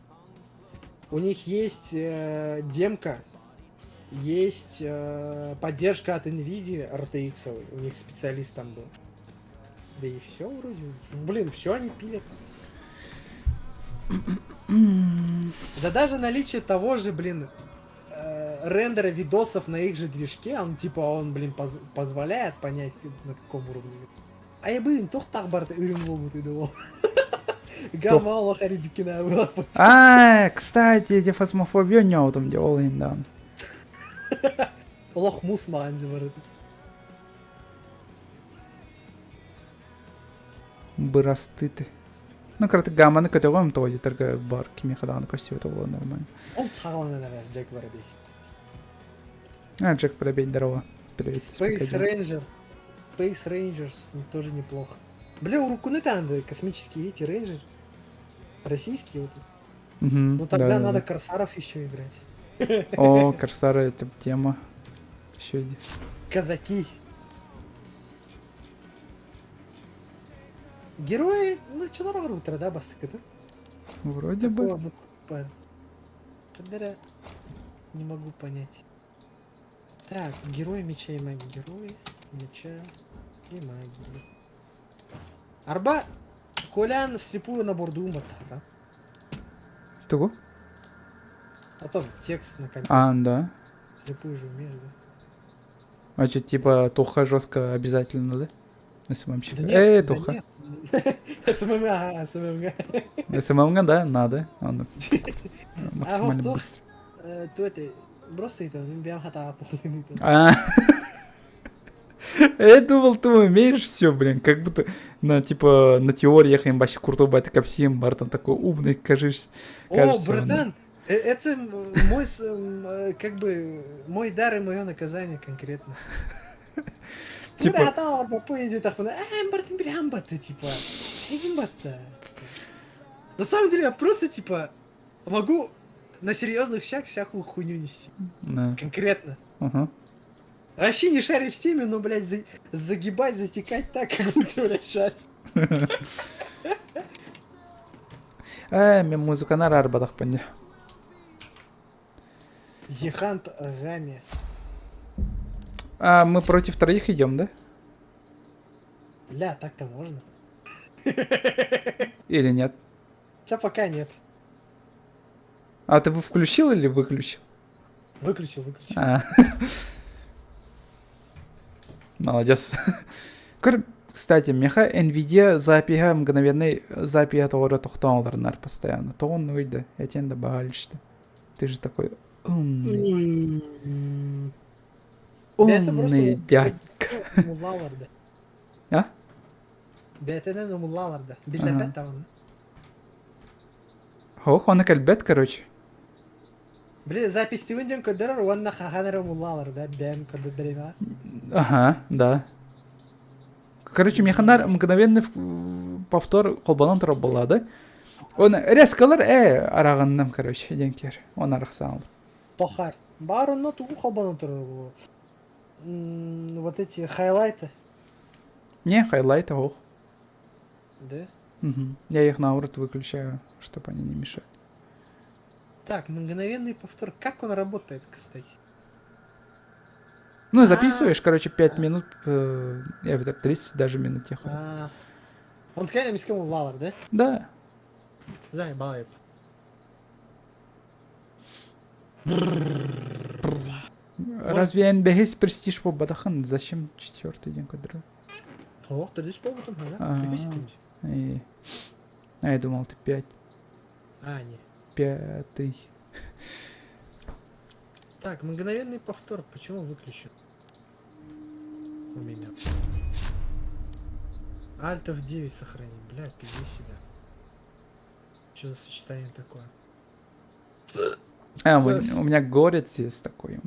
У них есть демка. Есть поддержка от NVIDIA RTX. У них специалист там был. Да и все вроде. Блин, все они пилят. Да даже наличие того же, блин, рендера видосов на их же движке, он типа, он, блин, позволяет понять, на каком уровне. А я, блин, тохтах барда үрім болбут иду. Гамала харибикина была. Кстати, эти фасмофобия не аутом делал индан. Лох мус маанзи бар. Бырастыты. Ну, короче, гаманы категориям то аудиторга бар, кими хадан костюм, это было нормально. Он тхалан, наверное, Джек Воробей. Джек Воробей, здорово. Привет. Space Ranger. Space Rangers тоже неплохо. Бля, у Рукунета космические эти рейнджеры. Российские вот. Ну тогда надо корсаров еще играть. О, корсары это тема. Еще один. Казаки. Герои, ну что на рутера, да, басыка-то? Вроде бы. Не могу понять. Так, герои меча и магии. Герои меча и магии. Арба Колян вслепую набор дума, да? Того? А то текст на компе. Да. Слепую же умеешь, да? А что, типа, Тоха жестко обязательно, да? СММщик. Да Тоха. СММ. СММ, да, надо. Он максимально вот быстро. То это просто это, бям хата Я думал, ты умеешь все, блин, как будто на типа на теориях им баши круто бать капсим, Бартон такой умный, кажется. О, братан, это мой, как бы, мой дар и мое наказание конкретно. Типа, типа, на самом деле я просто типа могу на серьезных щах всякую хуйню нести. Конкретно. Вообще не шарить в теме, но, блядь, загибать, затекать так, как будто, блядь, шарить. Мен музыка на арбадах панде. Зихант Гами. Мы против троих идем, да? Ля, так-то можно. Или нет? Сейчас пока нет. А ты включил или выключил? Выключил. Молодец. Кстати, меха NVIDIA запига мгновенный запига того тоқтауларнар постоянно. То он выйдет, я тебе добавлю, что ты же такой умный. Умный дядька. А? Бетенен умулаларда. Биллербет таван. Ох, он кальбет, короче. Блин, запись ты выйдем кодер, он на хаханера умулаларда. Бэм кодер берега. Ага, да. Короче, механар мгновенный повтор қолбанан тұрып болады. Он резкалар, арағаннам, короче, денкер. Он арақсан. Похар. Барон на тугу қолбанан тұрып. Вот эти хайлайты. Не, хайлайты, ох. Да? Я их наоборот выключаю, чтобы они не мешали. Так, мгновенный повтор. Как он работает, кстати? Ну, записываешь, короче, 5 минут, 30 даже минут я ходил. Он тканя мискому лалар, да? Да. Заебал. Разве НБГ престиж по Бадахан? Зачем 4-й день кадра? Ох, ты здесь полбутом, я думал, ты 5. Не. 5-й. Так, мгновенный повтор. Почему выключен? У меня. Alt F9 сохранить. Бля, пиздец сюда. Что за сочетание такое? У меня горец здесь такой.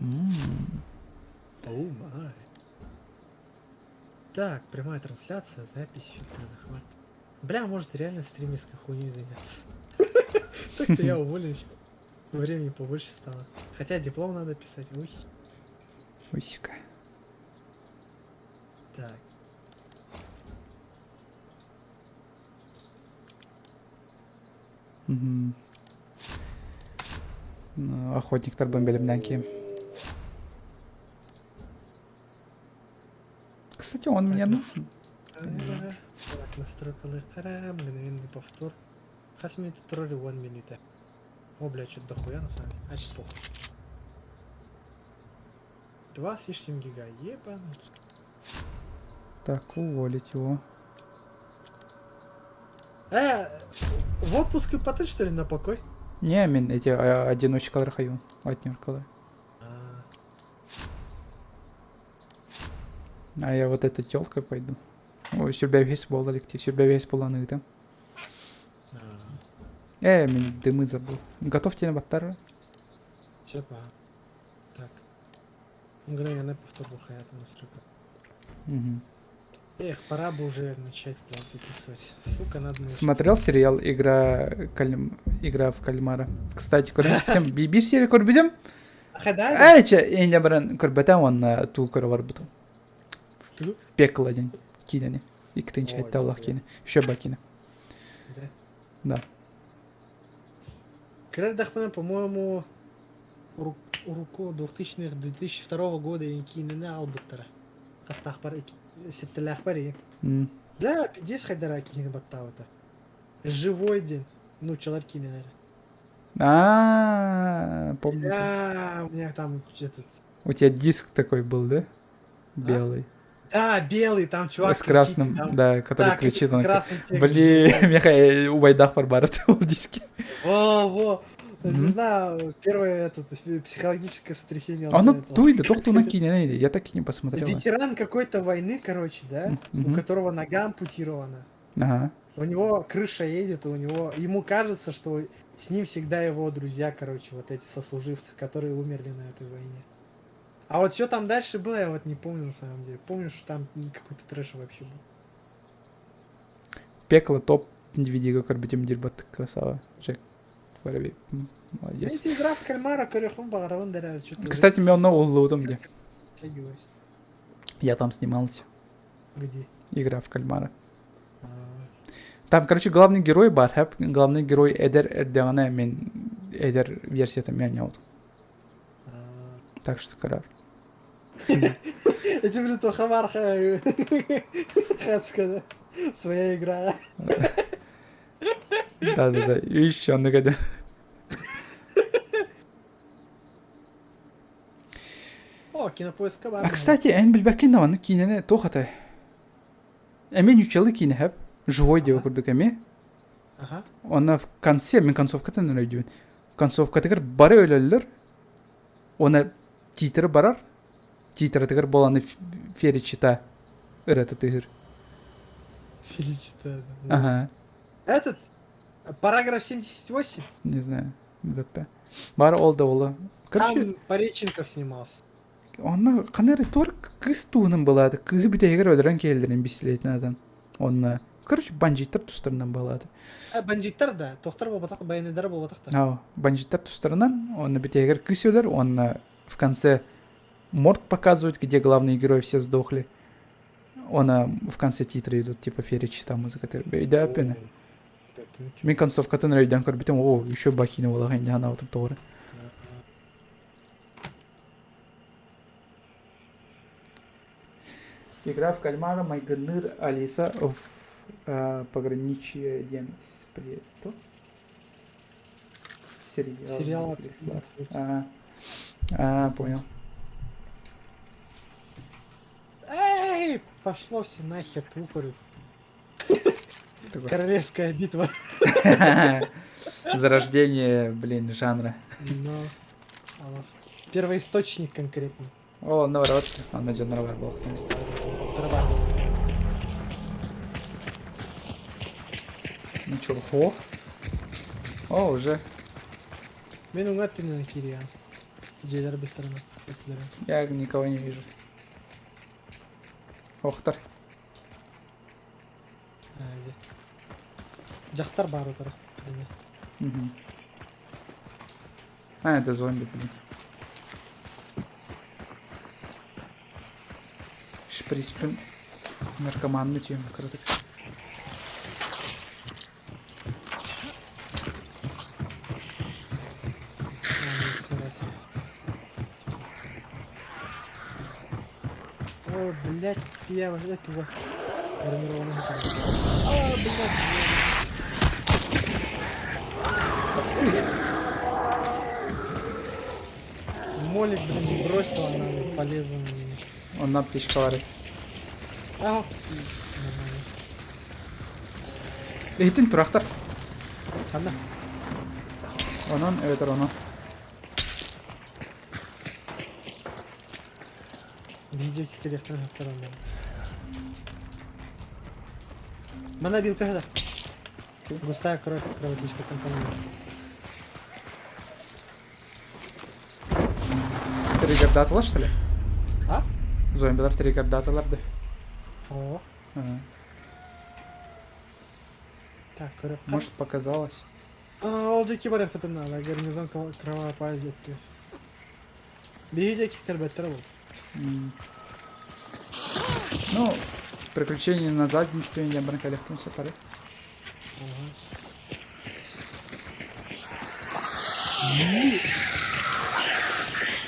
Оу май. Так, прямая трансляция, запись, фильтр, захват. Бля, может реально стримерской хуйней заняться. Так-то я уволен. Времени побольше стало. Хотя диплом надо писать. Усика. Так. Мгм. Охотниктардан белимден кийим. Кстати, он мне нужен. Так, настройка кара, мгновенный повтор. Хас минуты тролли, 1 минута. О, блядь, что-то дохуя на самом деле. А что? 2 с лишним гига, ебануть. Так, уволить его. В отпуск и потом, что ли, на покой? Не, мен эти одиночкалар хаю. Атнеркалар. А я вот этой тёлкой пойду. Ой, сюрбә весь бол электив, сюрбә весь боланы там. Мен дымы забыл. Готов тебе на баттар? Все, так. Мгновенный повтор был хаята настройка. Мгм. Эх, пора бы уже начать, блядь, записывать. Сука, надо научиться. Смотрел сериал Игра в кальмара? Кстати, көрбүтем, bir серия көрбүтем. Хадай? Айча, эне баран көрбөтем, он ту көрөр буту. Пекло день кинени. Иктинчи Ой, айтта Аллах да. кини. Еще бакина. Да. Да. Кредахман, по-моему, Уруко 2000-х, 2002 года Инкинена Албуттара. Кастах пары, сеттелях пари. М. Да, 50 хайдара кинен баттаута. Живой день. Ну, человек кинен. Помню. Да, у меня там этот... У тебя диск такой был, да? Белый. Да, белый, там чувак С красным, кричит, там... да, который Так, кричит. с Он красным текстом. блин, Михаил, у Байдах Барбара был диски. Во. Не Мгм. знаю, первое психологическое сотрясение. Оно он туйда, тохту накинет, я так и не посмотрел. Ветеран какой-то войны, короче, да? У Мгм. которого нога ампутирована. Ага. У него крыша едет, ему кажется, что с ним всегда его друзья, короче, вот эти сослуживцы, которые умерли на этой войне. А вот что там дальше было, я вот не помню на самом деле. Помню, что там какой-то трэш вообще был. Пекло топ DVD көрбүтем дирбат красава. Джек. Воробей. Молодец. Эти игра в кальмара, корехом, багараван, да, что-то... Кстати, мен на уллутом где. Тягиваюсь. Я там снимался. Где? Игра в кальмара. А, Там, короче, главный герой бар, хэп. Главный герой Эдер Эрдегана, мен Эдер версиясы мен яут. а. Так что карар. Эти, блин, то хамарха хацка, да? Своя игра. Да. Еще нагада. О, кинопоиск бар. А, кстати, эн билбекин наваны кинене тохата. Эмен учалы кине хэп. Живой дева курдук эме. Ага. Она в конце, мен концовкатын райдюн. Концовка тегер бары өлелер. Она титры барар. Титры тегер боланы феричита. Ирата тегер. Феличита. Ага. Этот? Параграф 78? Не знаю. ВП. Бары ол да ола. Короче, Там Пореченков снимался. она канары тор кыз туунун балады. Кыгы битегер өлөрөн келдирин бисилейтин адан. Онна. Короче, бандиттар тустарынан балады. Бандиттар да. Тоқтар болбатақ, баянедар болбатақ да. Ау, бандиттар тустарынан, онна битегер кыз өлөр, онна в конце морг показывают, где главные герои все сдохли. Она в конце титры идут, типа феричита музыка. Да, пена. Мен концовкатын райдан көрбүтем, о, еще бакина болаган жана отуп тоору. Игра в кальмара, Майганыр, Алиса в пограничье ден спрето. Сериал от Netflix. Понял. Эй, пошло все нахер, тупоры. Такой. Королевская битва. Зарождение, блин, жанра. Но... Первоисточник конкретно. О, наворот. Он найдет наворот был. Трава. Ну чё, хо? О, уже. Мен уңат на Кириан. Джейдар быстрана. Я никого не вижу. Охтар. Жақтар бар отыр. Мгм. Это зомби, блин. Шприспин. Наркоманный тюм, круто. О, блядь, я вот этого формированного. А, блядь. Такси. Молик, блин, бросила, она полезла на меня. Он на птичка варит. А, Eğitim turaqtar. она. Onun, evet onu. Видео керектен хаттарам. Мана билка хада. Густая кровь, кровотечка компонент. Триггерді атылар, что ли? А? Зомбилар триггерді атыларды. О, Ага. так, кровь. Может, показалось. Олдеки бар япытын ала, гарнизон кровопад жетті. Видео кербеттер бұл. Ну, приключения на задницу и не коллектом все пары.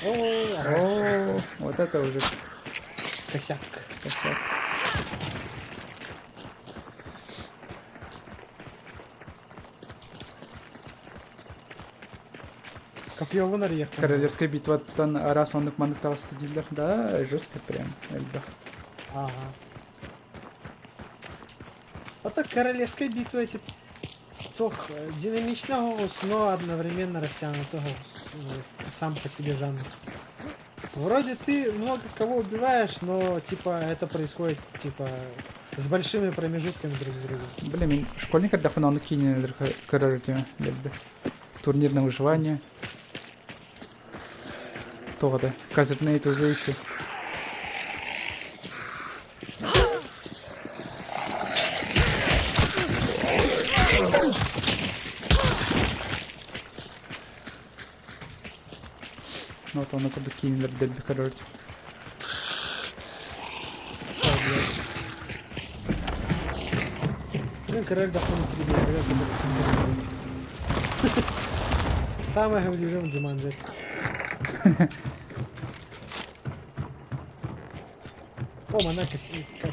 О, вот это уже Косяк. косяк. Копье вынар ехал. Королевская битва раз он мандатал студилер, да, жестко прям. Эльда. Ага. А так королевская битва эти тох динамичного, но одновременно растянутого сам по себе жанр. Вроде ты много кого убиваешь, но типа это происходит типа с большими промежутками друг с другом. Блин, школьник когда фанал кине королевская турнир на выживание. То-то. Казетные тоже еще. Ну вот он на коду кинер дельби король. Блин, король доходит тебе, самое говорим Джуманджи. О, мана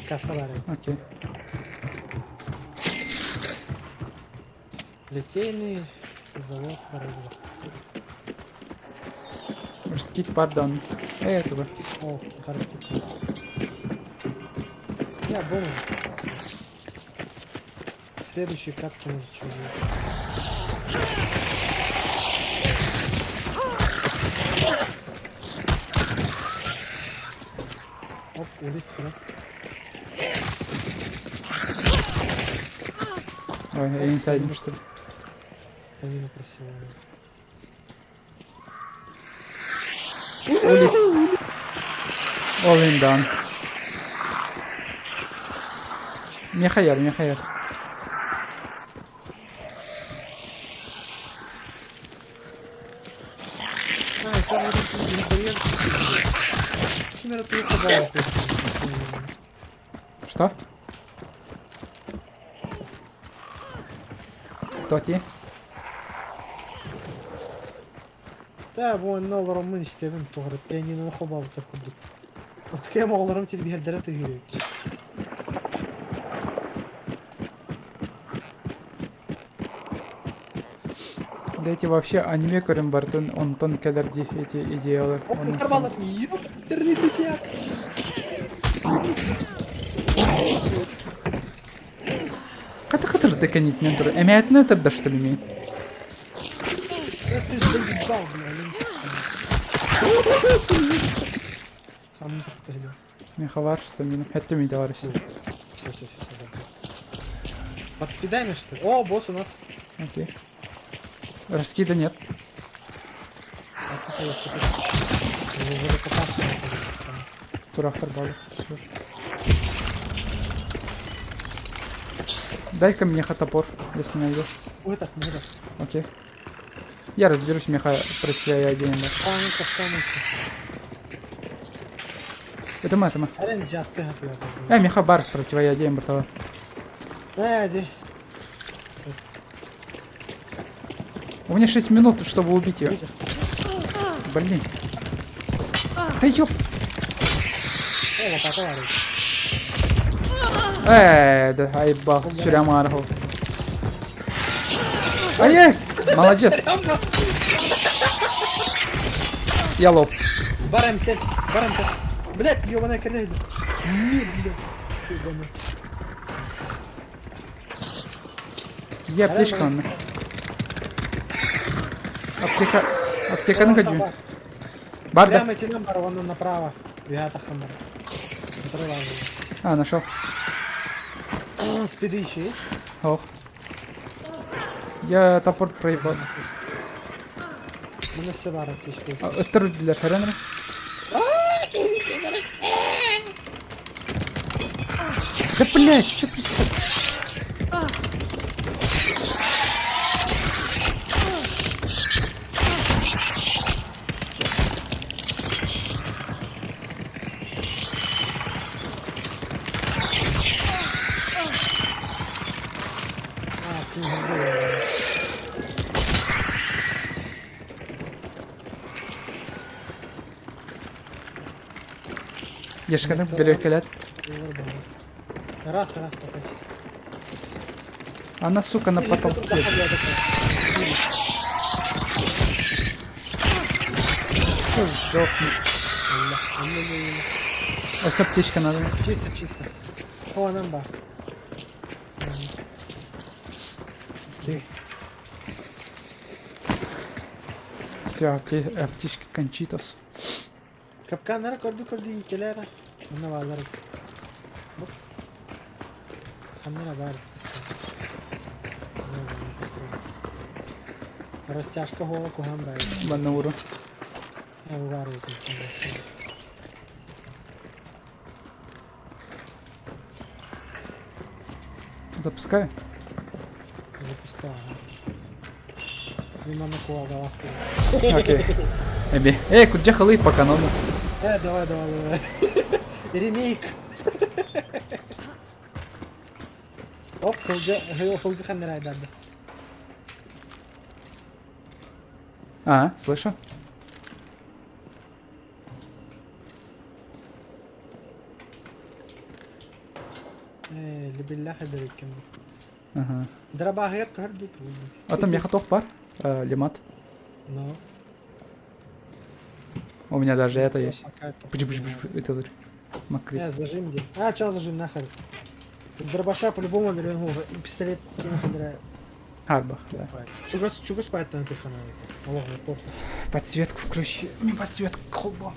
кассавары. Окей. Литейный завод оружия. Морский пардон. Этого. О, хорошо. Я бомж. Следующий катки может что будет. Оп, улит, да? Ой, я инсайдер, что ли? Танина просила. All in done. Не хаяр, не хаяр. А, это вот не боец. Химера ты подал. Что? Кто те? Да, вон наларым мен истебим тоғры. Тәнинен хобабы тақырдық. Откем оғларым телбердері тегірек. Да эти вообще аниме көрім бар, он тон кәдір эти идеялы. Оп, қарбалып, еп, интернеті тек. Қаты-қытыр деканит мен тұры. Әмәтіні тұрда, что ли, мен? Ты заебал, бля, Хамын тұрып тәйді. Мен хавар, что мен хәтті мейді аварысы. Все. Подспидаем, что ли? О, босс у нас. Окей. Раскида нет. Турахтар балы. Дай-ка мне топор, если найдешь. Ой, так, не так. Окей. Я разберусь, меха противоядием. А, ну-ка, Это. Арен жатты хатıyor. Меха бар, противоядие бортовой. Эди. У меня 6 минут, чтобы убить ее. Блин. Да ёп. О, вот такой. Да, айбал, Чурамарху. Ай-яй, молодец. Я лоб. Барем тет. Блять, ёбаная коллега. Не, блядь. Ёбаный. Я аптечка, Анна. Аптека на ходу. Барда? Прямо идти нам вон направо. Виата хаммер. Который важный. Нашел. Спиды еще есть? Ох. Я топор проебал. У меня все бар аптечка есть. Это для Ференера. Да блять, что происходит? Ешканы, белекелет. Раз, пока чисто. Она, сука, на потолке. Ось аптечка надо. Чисто. О, нам бар. Аптечка Кончитос. Kapkanlara koyduk ülkelere. Buna bağlarız. Bak. Kamera var. Растяжка голова кугам бай. Банауру. Я ударил. Запускаю. Запускал. Мимо на кого головку. Окей. Куда халы по канону? Давай. Ремейк. Оп, холга камера айдарды. Слышу. Либилляха дырыкем. Ага. Драба гэр кардут. Там я готов пар. Лимат. Ну. У меня даже это есть. Пуч. Это макри. Зажим где? Чё зажим нахер? С дробаша по-любому на рюнгу пистолет не находряю. Арбах, да. Чугас спать на пихана. Подсветку включи. Не подсветку, колбом.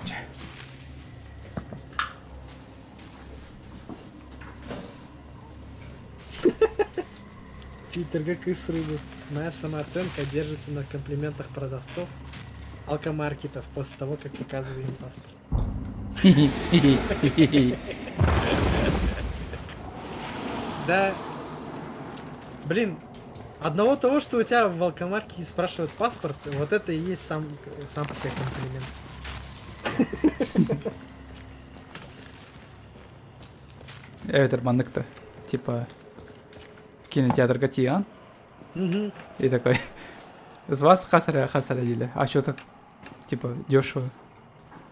Питер, как и с рыбы. Моя самооценка держится на комплиментах продавцов алкомаркетов после того, как показываю им паспорт. Да. Блин, одного того, что у тебя в алкомаркете спрашивают паспорт, вот это и есть сам по себе комплимент. Эверманнык-то. Типа кинотеатр Гатиан. И такой. С вас хасара дили. А что так? Типа дешево.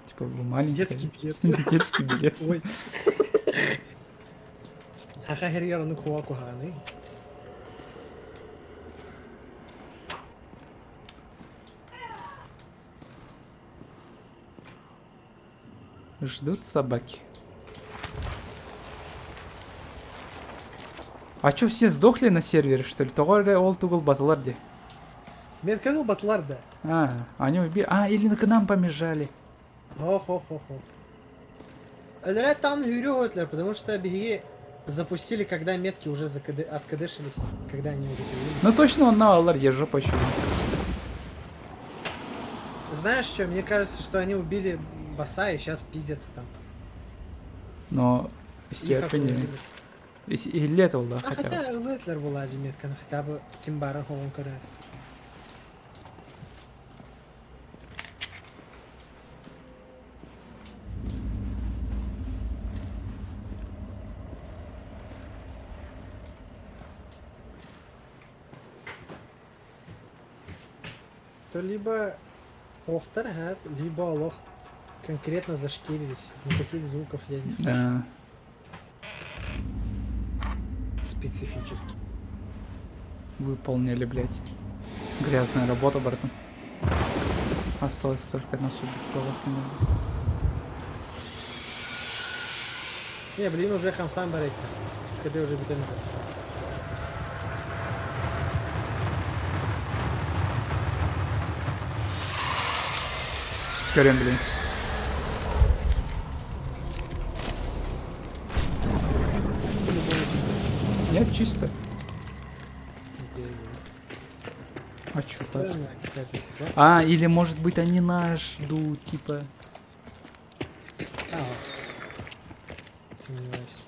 Типа маленький. Детский билет. Детский билет. Ой. Хахахерьера ну куакуханы. Ждут собаки. А чё, все сдохли на сервере, что ли? Тогда ол тугл батларди. Мен канал батларда. Они убили. Или к нам побежали. Ох. Там хюрётлер, потому что беги запустили, когда метки уже откадышились, когда они уже появились. Ну точно он на алларде жопа еще. Знаешь что, мне кажется, что они убили босса и сейчас пиздятся там. Но степени. И летал, да, хотя бы. Хотя Летлер была же метка, но хотя бы Кимбара Хоун Коре. То либо Охтар, либо лох конкретно зашкирились. Никаких звуков я не слышу. Да. Специфически. Выполнили, блядь. Грязная работа, братан. Осталось только на суд головки надо. Не, блин, уже хамсан барейка. Когда уже битен. Горем, блин. Нет, чисто. А чё так? Странная какая-то ситуация. А, или может быть они нас ждут, типа. Сомневаюсь.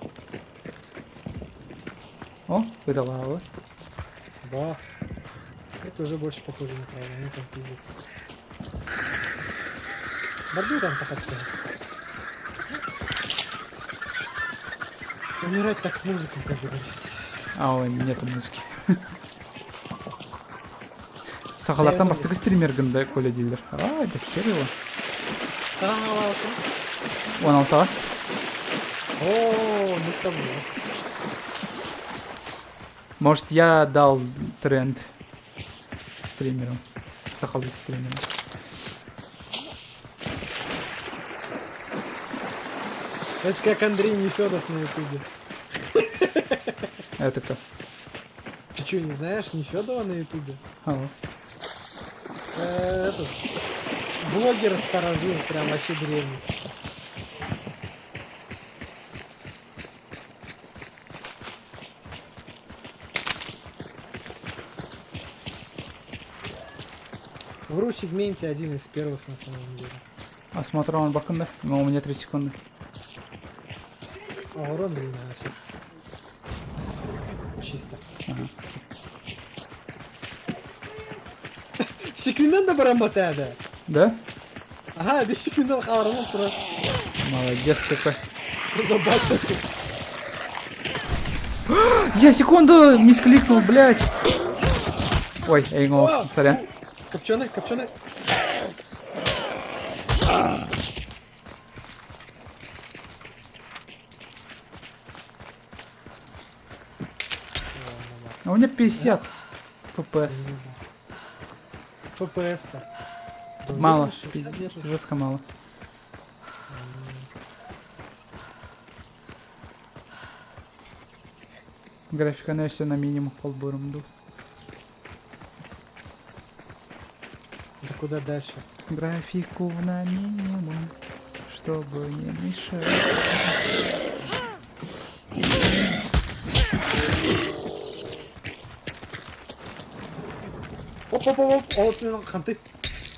О, это лава. Да. Это уже больше похоже на правду, они там пиздец. Борду там походка. Умирать так с музыкой, как говорится. А, ой, нету музыки. Сахалартан бастығы стримергінде коля дейлер. А, это хер его. 16-ға. О, ну там. Может, я дал тренд стримерам. Сахалы стримерам. Это как Андрей Нефедов на ютубе. Это как? Ты что, не знаешь Нефедова на ютубе? Алло. Этот блогер сторожил, прям вообще древний. В ру-сегменте один из первых на самом деле. А смотрю, он бакында. Но у меня 3 секунды. А урон длинный на всех. Чисто. Ага. Секунданда бараматада. Да? Ага, без секундов халарнул тура. Молодец какой. Забать такой. Я секунду мискликнул, блядь. Ой, я ему, сорян. Копченый, копченый. А у меня 50 FPS. ФПС-то. Мало. 60 держишь. Жестко мало. Графика на все на минимум полбуром ду. Да куда дальше? Графику на минимум, чтобы не мешать. Оп-оп-оп, вот ханты.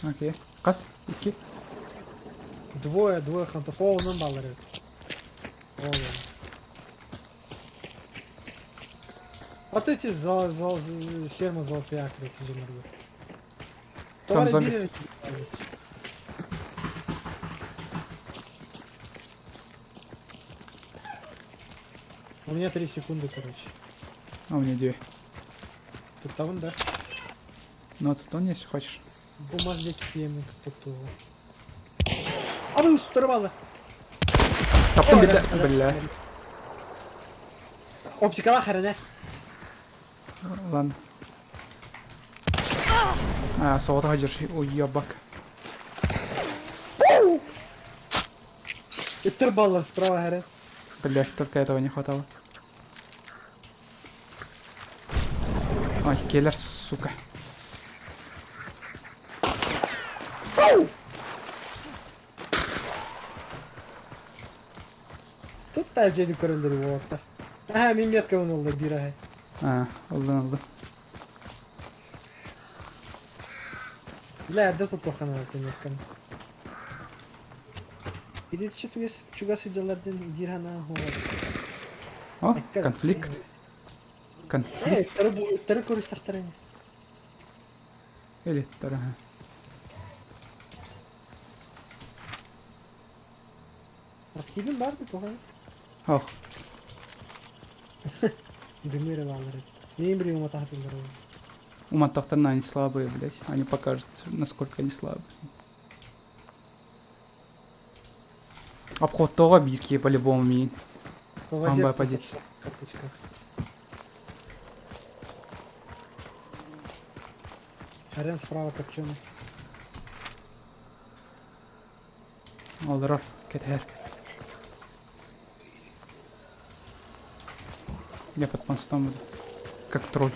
Окей. Кас, iki. Двое хантов. Оуның балары. Вот эти фермы золотые акры, эти же морды. Там зомби. Товары У меня 3 секунды, короче. А у меня 2. Тут там, да? Ну тут он, если хочешь. Бумажник пьемник тут. А вы устарвала. Таптым Ой, беда. да, Бля. Оптикала хрене. Ладно. А, солота держи. Ой, ебак. И турбаллар справа горят. Блять, только этого не хватало. Ой, келлер, сука. Тут тәжені көріндірі болапты. Мен метка оны олда бір ағай. А, oldu. Бля, да тут плохо надо эту метканы. Или че чуга сиделерден дирхана хуга. О, конфликт. Конфликт. Тары көріс тақтарыны. Или вторая. Раскиден барды тоға. Ох, Білмері балары. Мен біреуім атақтың бары. У Матахтана они слабые, блядь. Они покажут, насколько они слабые. Обход того битки по-любому мин. По Амбая воде позиция. в капучках. Арен справа копченый. Олдоров, кетер. Я под мостом иду. Как тролль.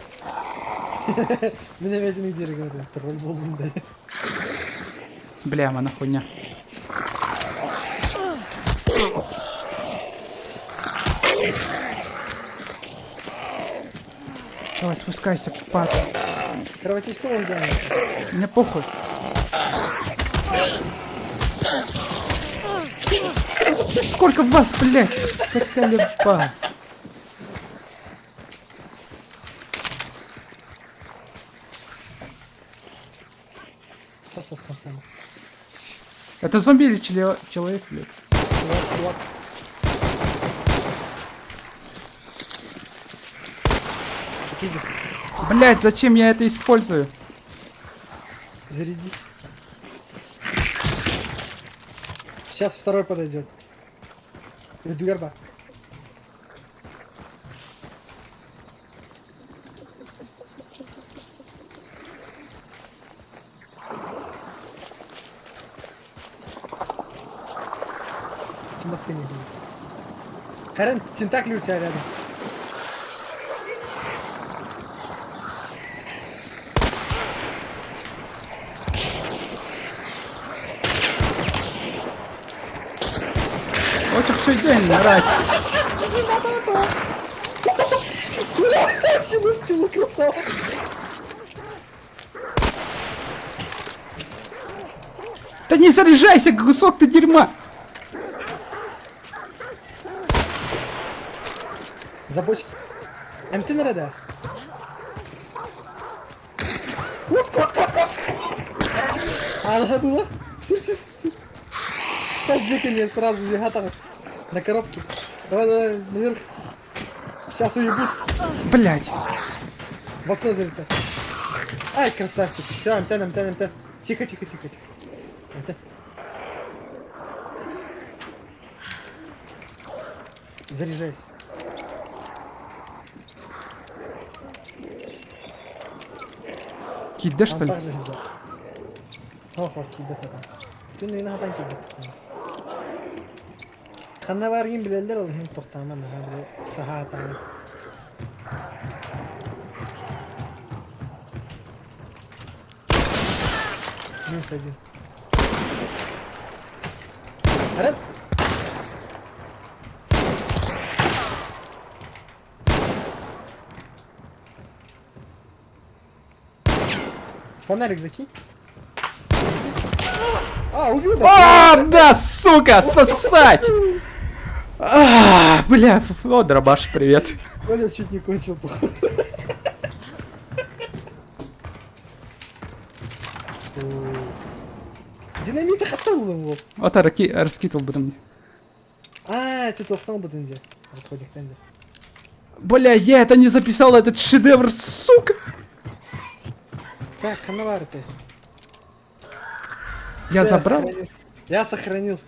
Меня весь неделю говорят, тролль болдун, да. Бля, она хуйня. Давай, спускайся, пап. Кровотечку он делает. Мне похуй. Сколько вас, блядь, заколеба. Сейчас с концами. Это зомби или человек, блядь? Чувак. Иди, Блядь, зачем я это использую? зарядись. Сейчас второй подойдет. Иду горба. Москвы не будет. Харен, тентакли у тебя рядом. Вот все день, мразь. Не надо этого! Вообще на спину красава! Да не заряжайся, кусок ты дерьма. Забочки. МТ на рада. Кот! А надо было? Сыр. Сейчас джеками сразу двигаться на коробке. Давай, наверх. Сейчас уебут. Блядь. В окно залетает. Ай, красавчик. Все, МТ. Тихо. МТ. Заряжайся. Кидда, что ли? Также нельзя. Охо, кибет адам. Күн уйнахатан кибет. Ханна баргин билелдер ол хин тохтаман хабре сахатан. Минус один. Арат! Фонарик закинь. Убил, Да, сука, сосать! Бля, о, дробаш, привет. Коля чуть не кончил, походу. Динамита хатал его. Вот раскидывал бы мне. Это тофтал бы дынде. Расходик тенде. Бля, я это не записал, этот шедевр, сука! Так, хановар ты. Я Всё, забрал? Я сохранил.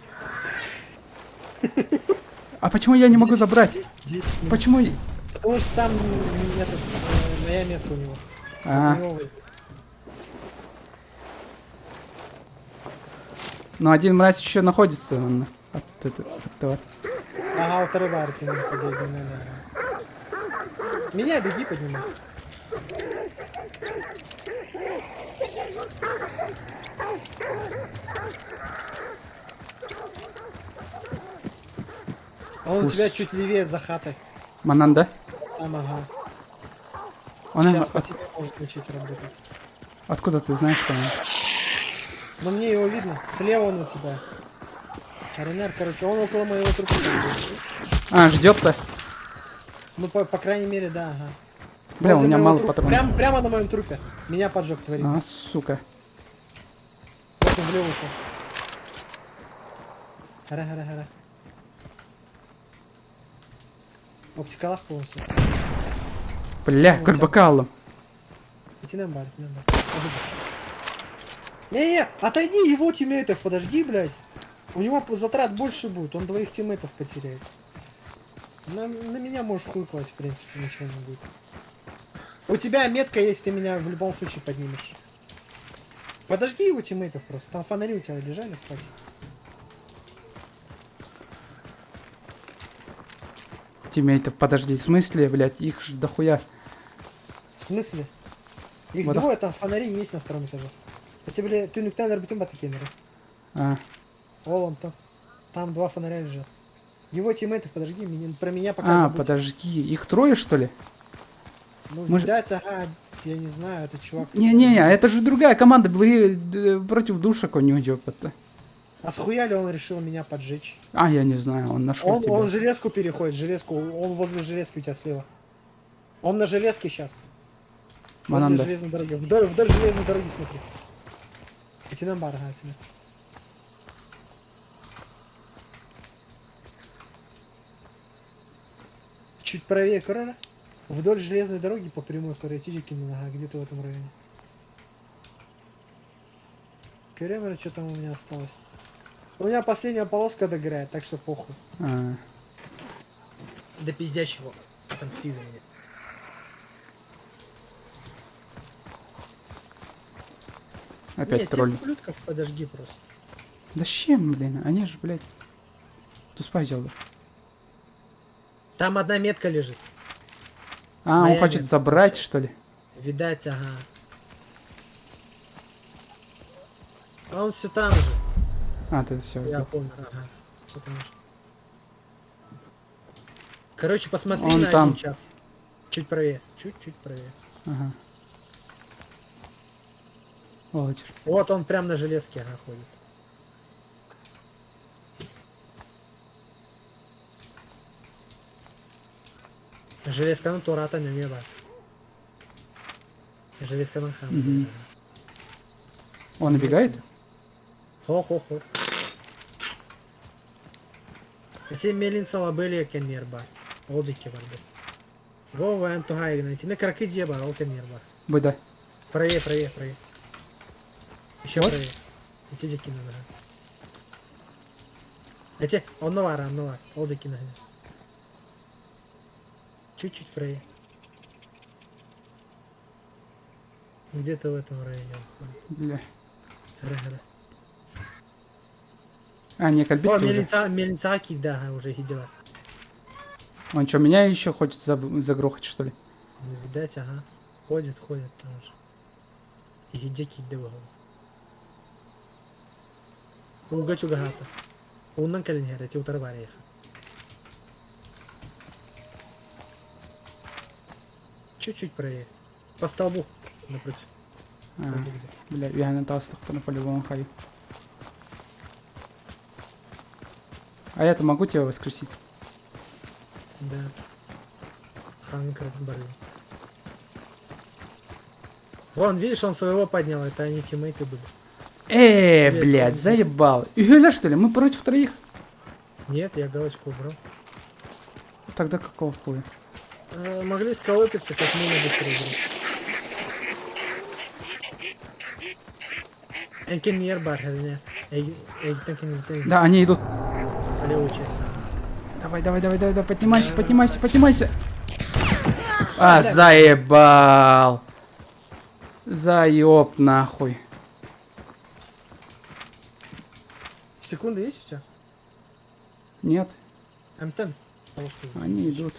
А почему я не могу забрать? 10 минут. Почему? Потому что там нет, моя метка у него. А, У него вы- ну один мразь еще находится от этого. Ага, второй бар ты надо подойди, Меня беги поднимай. А он у тебя чуть левее за хатой. Манан, да? Там, ага. Он Сейчас по тебе может начать работать. откуда ты знаешь, что он? Но мне его видно. Слева он у тебя. РНР, короче, он около моего трупа. Ждет-то. Ну, по крайней мере, да, ага. Бля, у Возле меня моего мало трупа. патронов. Прямо на моем трупе. Меня поджег творит. Сука. Вот он влево ушел. Хара. Оптикалах полностью. Бля, карбакалом. Идти на бар, идти на бар. Не-не, отойди, его тиммейтов, подожди, блядь. У него затрат больше будет, он двоих тиммейтов потеряет. На меня можешь хуй класть, в принципе, ничего не будет. У тебя метка есть, ты меня в любом случае поднимешь. Подожди его тиммейтов просто, там фонари у тебя лежали в пати. Тиммейтов, подожди, в смысле, блядь, их ж дохуя. В смысле? Их Вот двое, там фонари есть на втором этаже. Эти, блядь, ты никто не работает батакенеры. А, Вон там. Там два фонаря лежат. Его тиммейтов, подожди, про меня пока забудь. подожди, их трое, что ли? Ну, Мы ж- видать, ага, я не знаю, это чувак. Не-не-не, это же другая команда, вы против душек у него идет. А схуя ли он решил меня поджечь? А, я не знаю, он нашел тебя. Он железку переходит, железку, он возле железки у тебя слева. Он на железке сейчас. Возле Мананда. железной дороги. Вдоль железной дороги смотри. Идти на бар, ага, тебе. Чуть правее Корона. Вдоль железной дороги по прямой пройти ага, где-то в этом районе. Кремера, что там у меня осталось? У меня последняя полоска догорает, так что похуй. А, Да пиздящего. Отомсти за меня. опять Нет, тролль. тех ублюдков подожди просто. Да с чем, блин, они же, блядь, тут спазил. Там одна метка лежит. А, он Моя хочет метка. забрать, что ли? Видать, ага. А он все там же. А, ты все Я взял. помню, ага. Всё там же. Короче, посмотри Он на там. 1 час. Чуть правее. Чуть-чуть правее. Ага. Волочер. Вот он прям на железке ага, ходит. Железка ну турата не небо. Железка на хам. Мгм. Он набегает? Хо-хо-хо. Эти мелинсала были кенерба. Олдики варды. Вова антугайна. Эти на краки деба, ол кенерба. Быда. Правее, правее, правее. Еще Вот. правее. Эти деки надо. Эти, он новара, Олдики надо. Чуть-чуть правее. Где-то в этом районе он ходит. Бля. Гра-гра. А, не, кальбит О, уже. мельницаки, да, уже их дела. Он что, меня еще хочет загрохать, что ли? Ну, видать, ага. Ходит там же. И деки девого. Угачу гагата. Уннан калингера, эти утарвари их. Чуть-чуть правее. По столбу напротив. А, Столбу где. бля, я на тастах по-любому хаю. А я-то могу тебя воскресить? Да. Ханкер Барлин. Вон, видишь, он своего поднял, это они тиммейты были. Привет, Блядь, привет. заебал. Юля, что ли? Мы против троих? Нет, я галочку убрал. Тогда какого хуя? Могли сколопиться, как мы на быстрее играть. Энкеньер бархальня. Да, они идут. Полеучийся. Давай, поднимайся. А, заебал. Заеб нахуй. Секунды есть у тебя? Нет, М10. Полоску сделай. они идут.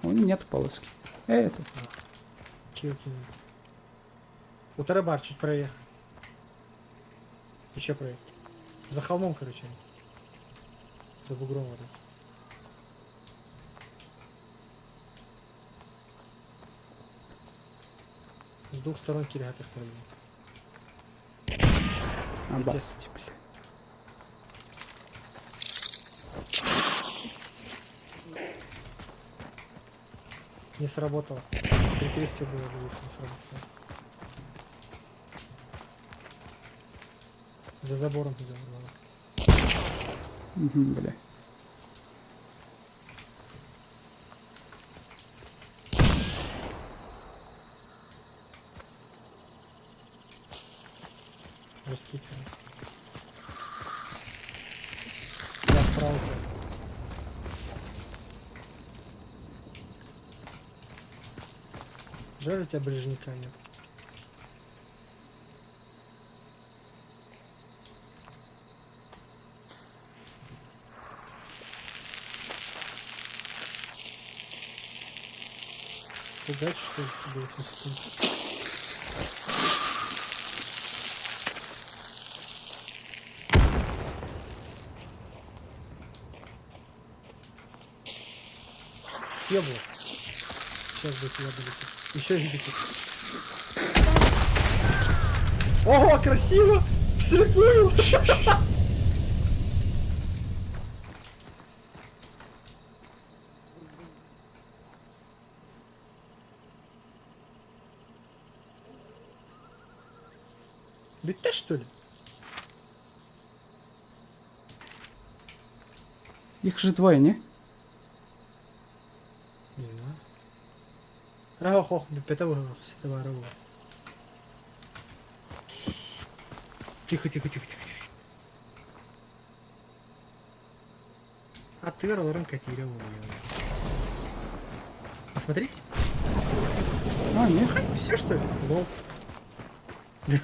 У них нет полоски. Это. Чего кинул? У тарабар чуть правее. Еще правее. За холмом, короче. За бугром вот. С двух сторон кирятых проблем. Обасти, бля. Не сработало. Перекрестие было, если не сработало. За забором идем. Бля. Раскидывай. Я справа тебя. Жаль, у тебя ближника нет. Пугать, что ли, 8 секунд? Съебал. Сейчас до тебя долетит. Еще летит. Ого, красиво! Вслепую! Ведь ты что ли? Их же двое, не? Не знаю. Ох, это с этого рыба. Тихо, тихо, тихо, тихо. А ты Роллером Катирова. Посмотрись. А, нет. Все что ли? Лол.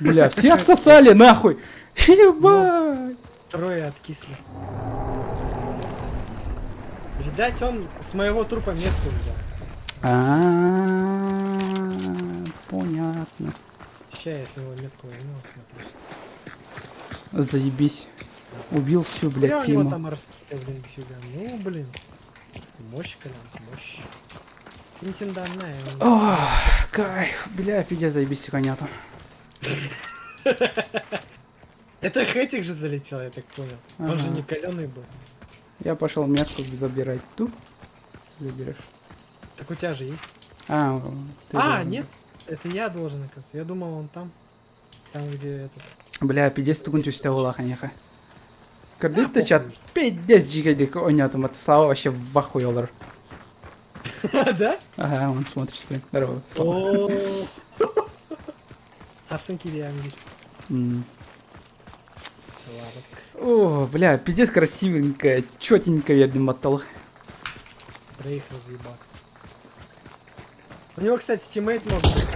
Бля, всех сосали нахуй! Ебать! Трое откисли. Видать, он с моего трупа метку взял. Понятно. Сейчас я с его метку возьму, смотрю. Заебись. Убил всю, Я блядь, у него Тиму. там раскидал, блин, дофига. Ну, блин. Мощь, Колян, мощь. Интенданная. О, кайф. Бля, пиздец, заебись, коняту. Это Хэтик же залетел, я так понял. Он Ага. же не каленый был. Я пошел метку забирать. Ту? Ты заберешь. Так у тебя же есть. А, ты должен. Нет. Это я должен, оказывается. Я думал, он там. Там, где этот. Бля, пиздец, тугунчу стягула, ханяха. Когда ты чат, пиздец, джигадик, онятом, это слава вообще в ахуе, олар. Да? Ага, он смотрит стрим. Здорово, слава. О. Арсенки Леонидович. Ладно. О, бля, пиздец красивенькая, чётенькая, я мотал. Троих разъебал. У него, кстати, тиммейт мог быть.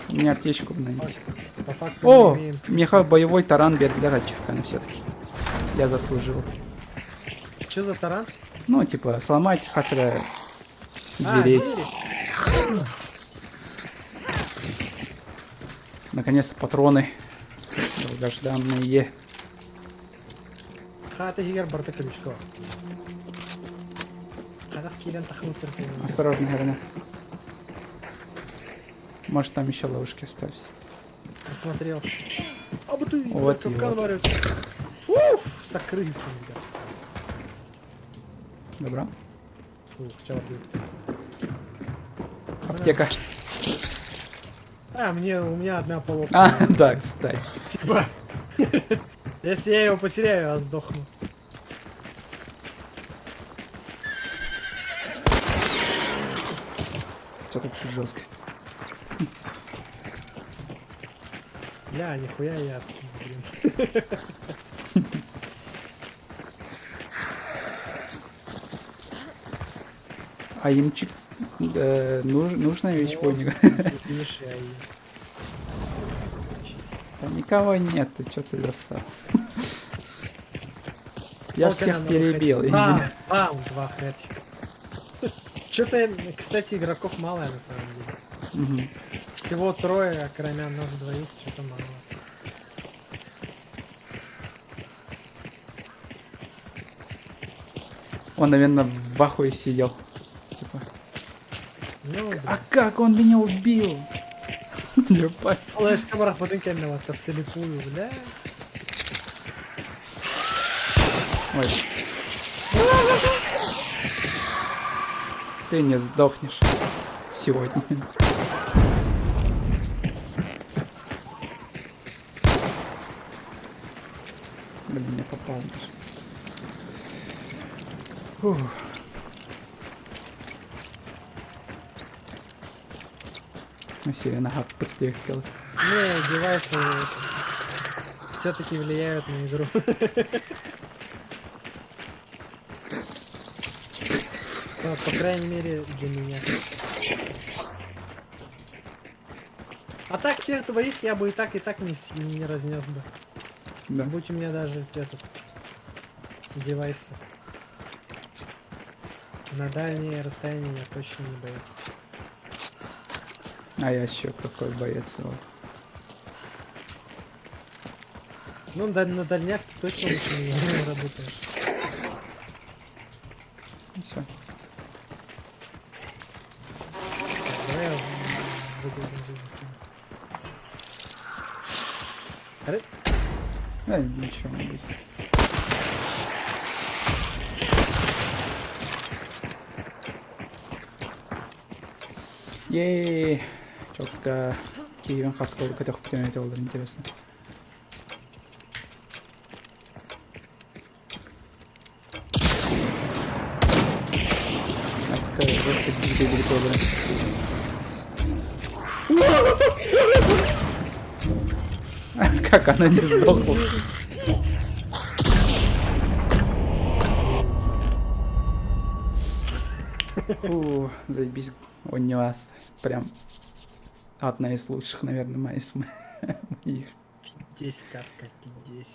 Мне аптечку найти. По факту О, мы имеем... меха боевой таран Бердачевка, ну все-таки. Я заслужил. Что за таран? Ну, типа, сломать хасра дверей. Двери. Наконец-то патроны. Долгожданные. Хата Герберта Крючкова. Хата в Килен Тахнутер. Осторожно, Герна. Может, там еще ловушки остались. Посмотрелся. А бы ты, Вот капкан вот. варит. Фуф, сокрылись там, ребят. Добро. Фух, чего ты? Аптека. А, у меня одна полоска. А, да, кстати. Типа, если я его потеряю, я сдохну. Что так жестко? Бля, нихуя я откис, блин. А имчик, да, нужная вещь, понял. Видишь, я и... Чисто. Да никого нету, что ты засал. Я Сколько всех нам перебил. надо ходить? Бам, два хэтика. Что-то, кстати, игроков мало на самом деле. Мгм. Всего трое, а кроме нас двоих, что-то мало. Он, наверное, в ахуе сидел. Типа, Ну, а как он меня убил? Ебать. флешка брах потенциального вслепую, бля. Ой. Ты не сдохнешь сегодня. Блин, я попал даже. Фух. Сирена хап подтекал. Не, девайсы все-таки влияют на игру. Ну, по крайней мере, для меня. А так всех двоих я бы и так не разнес бы. Да. Будь у меня даже этот девайсы. На дальние расстояния я точно не боец. А я еще какой боец. Ну, на дальняк ты точно лучше не работаешь. Все. Давай я вроде закину. Да, ничего не будет. Ей, четко. Киевен хаскал, как это это было интересно. Какая господи, далеко. Как она не сдохла? Заебись, у него прям одна из лучших, наверное, моих. 50 катка, 50.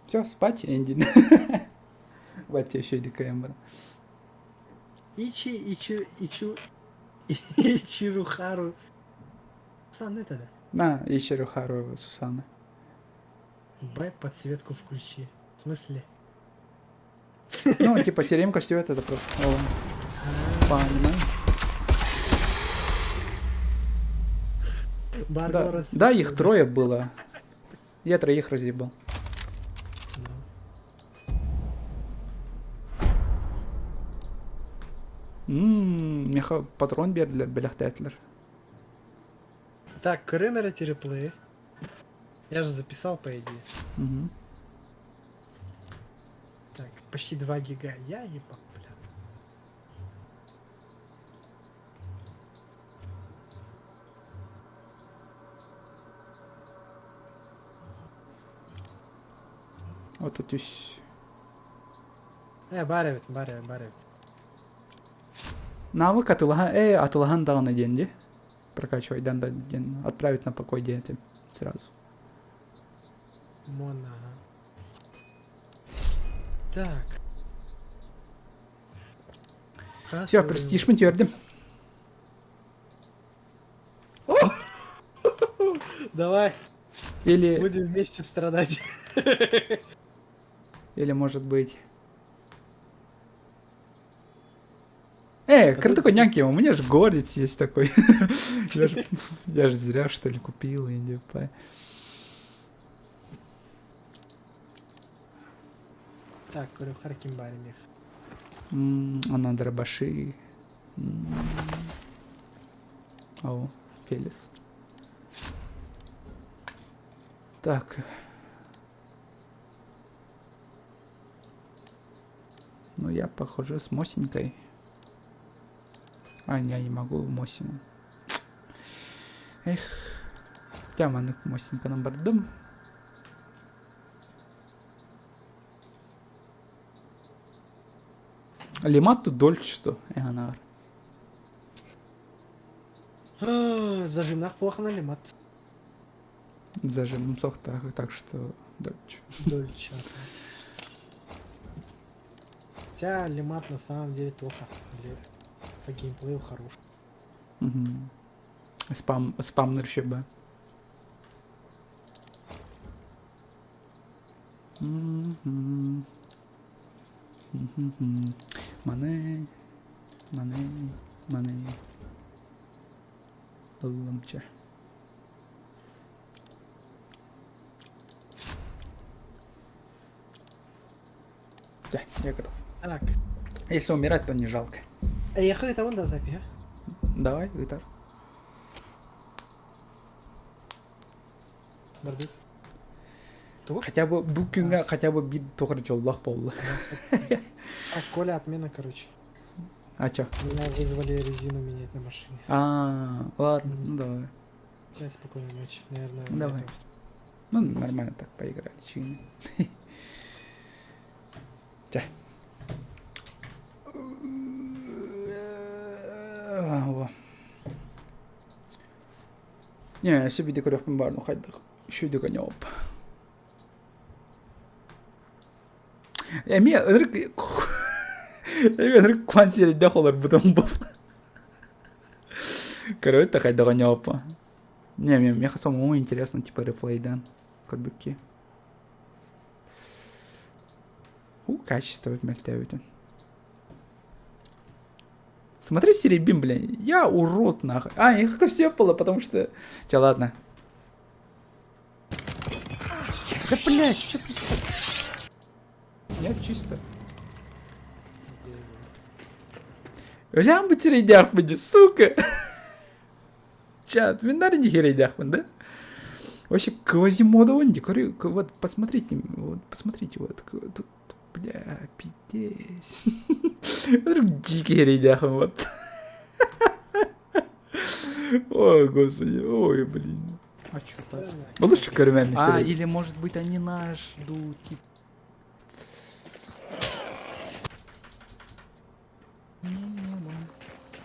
Все, спать, Энди. Батя еще и декабрь. Ичирухару. Сан это да? На, Ичирухару Сусана. Бай, подсветку включи. В смысле? Ну, типа, Серемка ждет, это просто. Понимаешь? Да, их трое было. Я троих разъебал. Патрон Бердлер, Беляхтетлер. Так, Крымера тереплей. Я же записал, по идее. Угу. Так, почти 2 гига. Я ебал, бля. Вот тут есть. Баревит. Навык Атылган дағына денде. Прокачивать данда ден. Отправить на покой детям сразу. Мона. Так. Все, престиж мы твердим. Давай. Или... Будем вместе страдать. Или может быть... Крутой няньки, у меня же горец есть такой. Я же зря, что ли, купил. Так, говорю, Харкимбари мех. Она дробаши. О, Фелис. Так. Ну, я похожу с Мосенькой. А, я не могу Мосину. Эх. Тяманок Мосенька на бардым. Лимат тут дольше что? Эгонар. Зажимнах плохо на лимат. Зажим сох так что дольше. Дольше. Хотя лимат на самом деле плохо. По геймплею хорош. Угу. Спамнер ще б. Мане. Ламча. Все, я готов. Так. Если умирать, то не жалко. Ехали это вон до записи. Давай, гитар. Барды. Хотя бы букинга, хотя бы бит тоғыр жоллақ болды. А, Коля, отмена, короче. А чё? Меня вызвали резину менять на машине. Ладно, ну давай. Давай, спокойной ночи. Наверное, Давай. на этом всё. Ну, нормально так поиграли, чины. Ча. Во. Не, себе көрөкпүн барын кайдык. Үшөйдүк аñoop. Эми ырык квансерде холор бутон бол. Короче, кайдык аñoop. Не, мне самому интересно, типа, реплейдан. Көрбүкке. Качество мельтеютен. Смотри, Серебин, блин, я урод, нахуй. Я как все было, потому что... Чё, ладно. Да, блядь, чё ты... Нет, чисто. Ölям бы терейдях будет, сука. Чат, минари не херейдях, да? Вообще, Квазимодово, вот, посмотрите, вот, тут, бля, пиздец. Дикий херейдях, вот. Ой, господи, ой, блин. А чё так? Лучше кормями. Или, может быть, они нас ждут,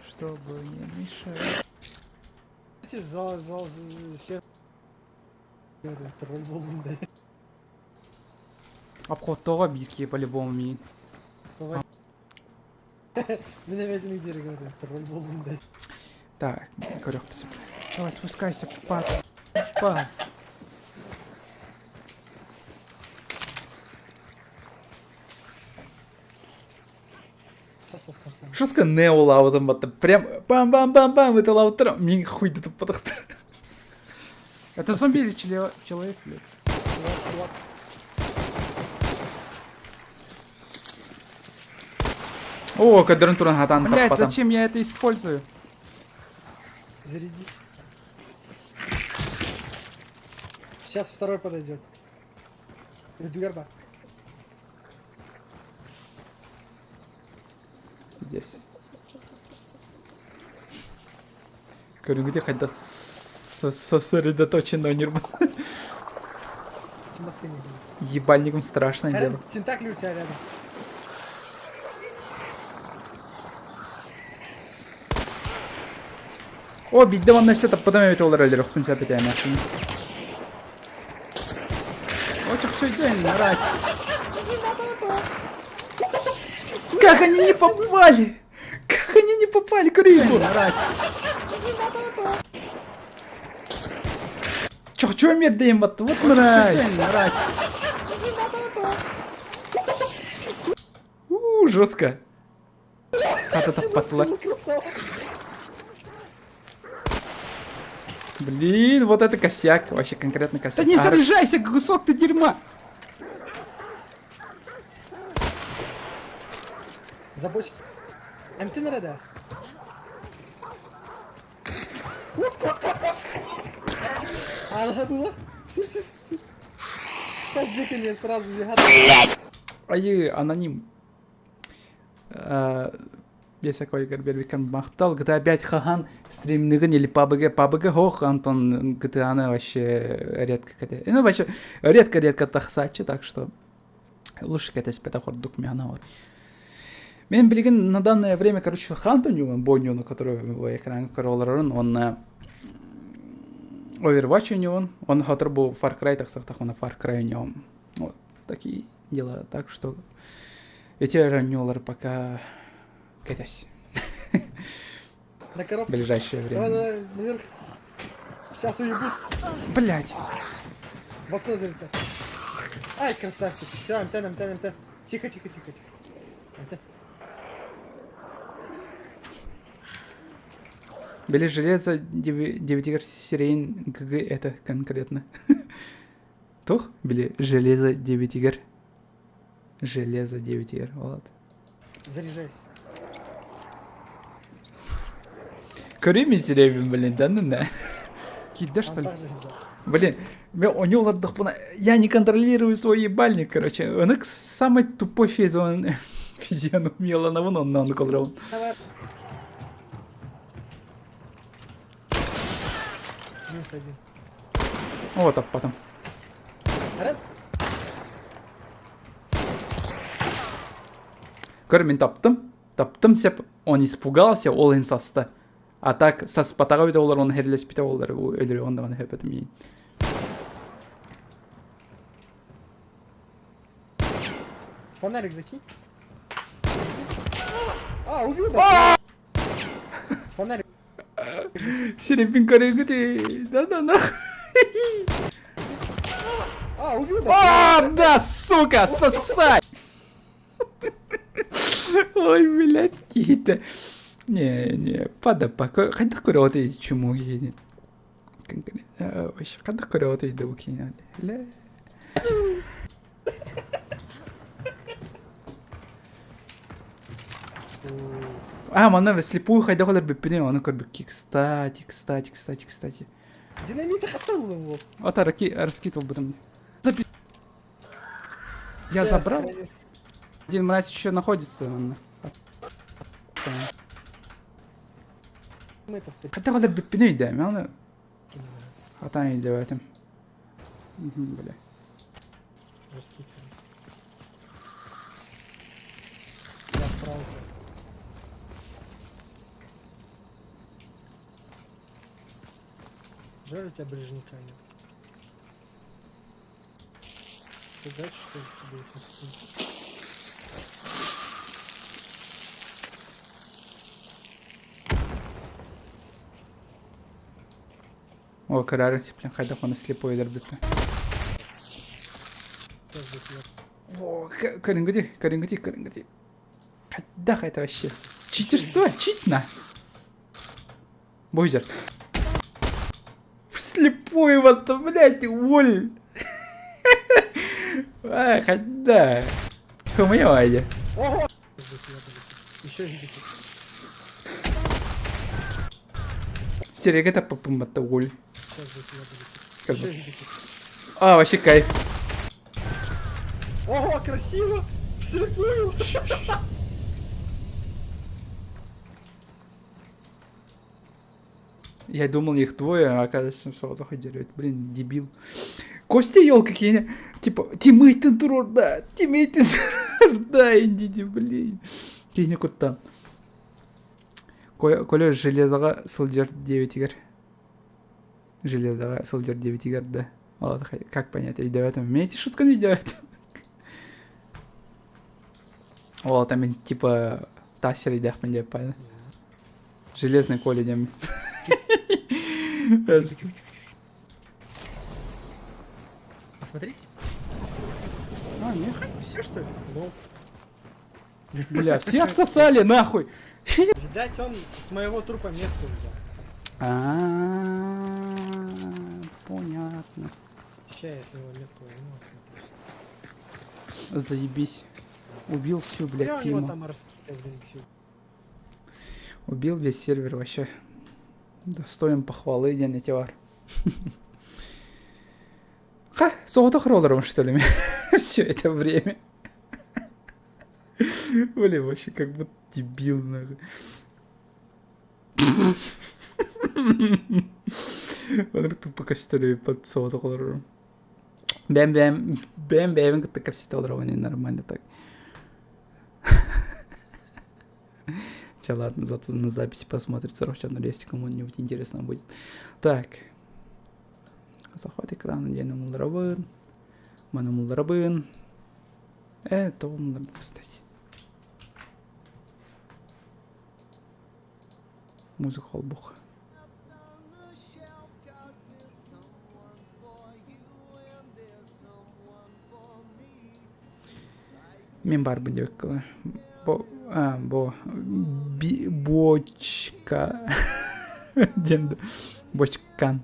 чтобы не мешать. Зал, тролль болдум, да. Обходтоға бирке по-любому мен. Мен әмәзінің дері көрдім, тролль болдым, да. Так, көрөкпіз. Давай, спускайся, па. Сейчас с конца. Шостка не лаутым батты. Прям бам-бам-бам-бам, это лаутырым. Мен хуйды тут подықтыр. Это зомби или человек, блядь? Чувак. О, кадрын туран хатан. Блять, зачем я это использую? Зарядись. Сейчас второй подойдет. Эдугарба. Здесь. Говорю, где хоть сосредоточенно не был. Ебальником страшное дело. Тентакли у тебя рядом. О, бидде ванна все так потом это олар элдер охтун сапет я машин. Очень все день, мразь. Как они не попали? Как они не попали, Крыму? Мразь. Чё мердеем, вот мразь. Мразь. Жестко. Как это посла? Блин, вот это косяк, вообще конкретно косяк. Да не заряжайся, кусок ты дерьма. Забочки. МТ на рада. Ага, было. Слушай. Сейчас джеками сразу бегать. Аноним. Если какой бербикан махтал, GTA 5 хахан стримныгын или PUBG хох, Антон GTA-ны вообще редко катает. Ну, вообще, редко тахсачы, так что лучше катать пятахордук мянавар. Мен билген на данное время, короче, Хантоню, Боню, который в экране короллерон, он Overwatch у него, он хатер был Far Cry, так сахтах на Far Cry у него. Вот, такие дела, так что эти ранёлары пока катась. На коробку. В ближайшее время. Давай, наверх. Сейчас уебут. Блять. В окно залетай. Ай, красавчик. Все, МТ. Тихо. МТ. Бели железо 9 игр серийн ГГ это конкретно. Тух? Бели железо 9 игр. Железо 9 игр, вот. Заряжайся. Кури ми серебряный, блин, да ну на. Кида, что ли? Он также взял. Блин, мен олардық бұна... Я не контролирую свой ебальник, короче. Оның самый тупой физиономия ланавын, оннан колрауын. Давай. Минус один. О, таппатым. Арат? Көр, мен таптым сеп, он испугался, ол инсасты. А так, саспатаға өте олар, оны херлеспіте олар, өлірі ондағаны хөпетім ең. Фонарик закинь. А, убил, да? Фонарик. Серепин көрегіде, да-да-да. А, убил, да? А, да, сука, сосай! Ой, блядь, какие-то... Не, падапа, қайдақ көре отайды чуму кейіне. Вообще, қайдақ көре отайды бұл кейіне. А, мана вслепую хайда олар беппеден, оны көрбекке. Кстати. Динамит хотел его. Ота раскидывал бы там. Я забрал. Один мразь еще находится. Хайда олар беппеден үйді, мен оны... Хатан үйді бәтім. Бля. Я справился. Жаль, у тебя ближника нет. Ты дальше, что ли, тебе этим скинуть? О, карарынсы, блин, хайда оны слепой едер беппе. Сейчас здесь я- О, коренгуди. Хайда это вообще. Читерство, читно. Бойзер. Вслепую вот-то, блядь, воль. А, хайда. Хумайя. Ого! Здесь я полетел. Еще видите. Серега-то попумата воль. Сейчас здесь я полетел. Скажу. Еще видите. А, вообще кайф. Ого, красиво! Вслепую! Я думал, их двое, а оказывается, что вот дерет. Блин, дебил. Костя елка кейне. Типа, тиммейтен турор, да. Индиди, блин. Кейне куттан. Коля железаға сылжар 9 игр. Железаға сылжар 9 игр, да. Ладно, как понять, идиотом. Мне эти шутка не идиотом. О, там мен типа тассер идяхпен деп пайда. Железный Коля дем. Посмотрите. А, нет. Все, что ли? Ну, Бля, все отсосали, нахуй. видать, он с моего трупа метку взял. Понятно. Сейчас я с него метку возьму. Заебись. Убил всю, Я блядь, у него тиму. там раскидал, блин, всю. Убил весь сервер вообще. Достоин похвалы, Денетивар. Ха, соғыта роллером, что ли, все это время. Блин, вообще как будто дебил, нахуй. Он тупо костюлей под соғыта роллером. Бэм, как-то ко все толдрованы нормально так. Че, ладно, зато на записи посмотрит, сорок на лесте, кому-нибудь интересно будет. Так. Захват экрана, Дена Мулрабын. Мана Мулрабын. Это он, кстати. Музыка холбуха. Мен бар бы дёккала. Бочка. Денду. Бочкан.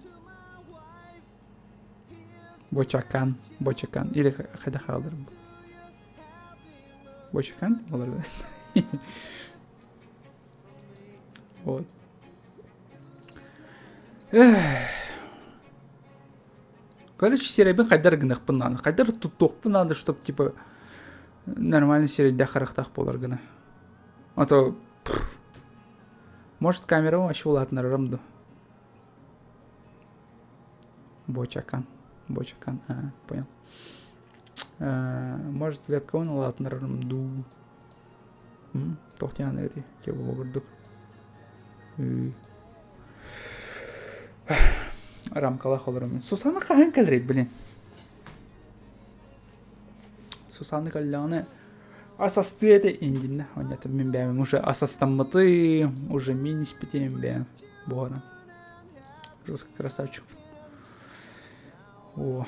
Бочакан. Или Хадахалдер. Бочакан? Вот. Короче, серебин кайдар гыныкпын надо. Кайдар туттукпын надо, чтоб типа нормальный серебря характах болар гына. А то может камера вообще улатнарымды. Бочакан. Понял. Может вебкаун улатнарымду. Тоқтян эти, типа болырдык. Рамкала холырым. Сусаны кайын келрейт, блин. Сусаны калляны асасты это индинне. Онятыр мен бәмін уже асастанмыты, уже мен испитем бәм. Бора. Жестко красавчик. Вот.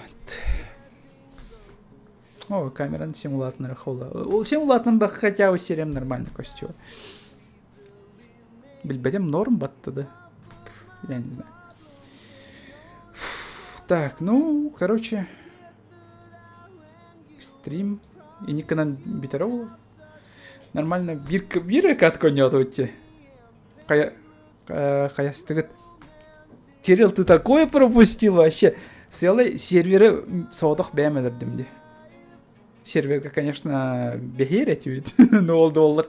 О, камера симулятор холла. У симулятора хотя бы сериям нормальный костюм. Блин, норм батта, да? Я не знаю. Так, ну, короче. Стрим. И никогда битеровал. Нормально. Бирка катко не отводите. Хая стыгет. Кирилл, ты такое пропустил вообще. Целый серверы содах бәмедірдім де. Серверга, конечно, бехер әтеует. Но ол доллар.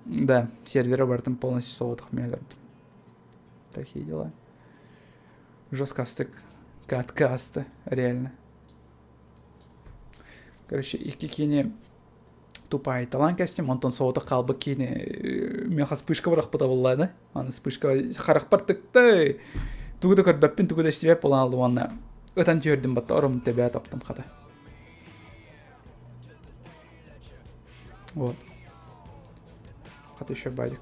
Да, сервера бартым полностью содах бәмедірдім. Такие дела. Жестко стык. Каткасты. Реально. Короче, их кикини тупай талан кәстем, онтон соғыта қалбы кейіне меха спышка барақ бұта болады. Аны спышка харақ бартыкты. Тугуда көрбәппен, тугуда себеп болан алды онна. Өтан түйердім батты, ұрым төбе таптым қата. Вот. Қата еще байдик.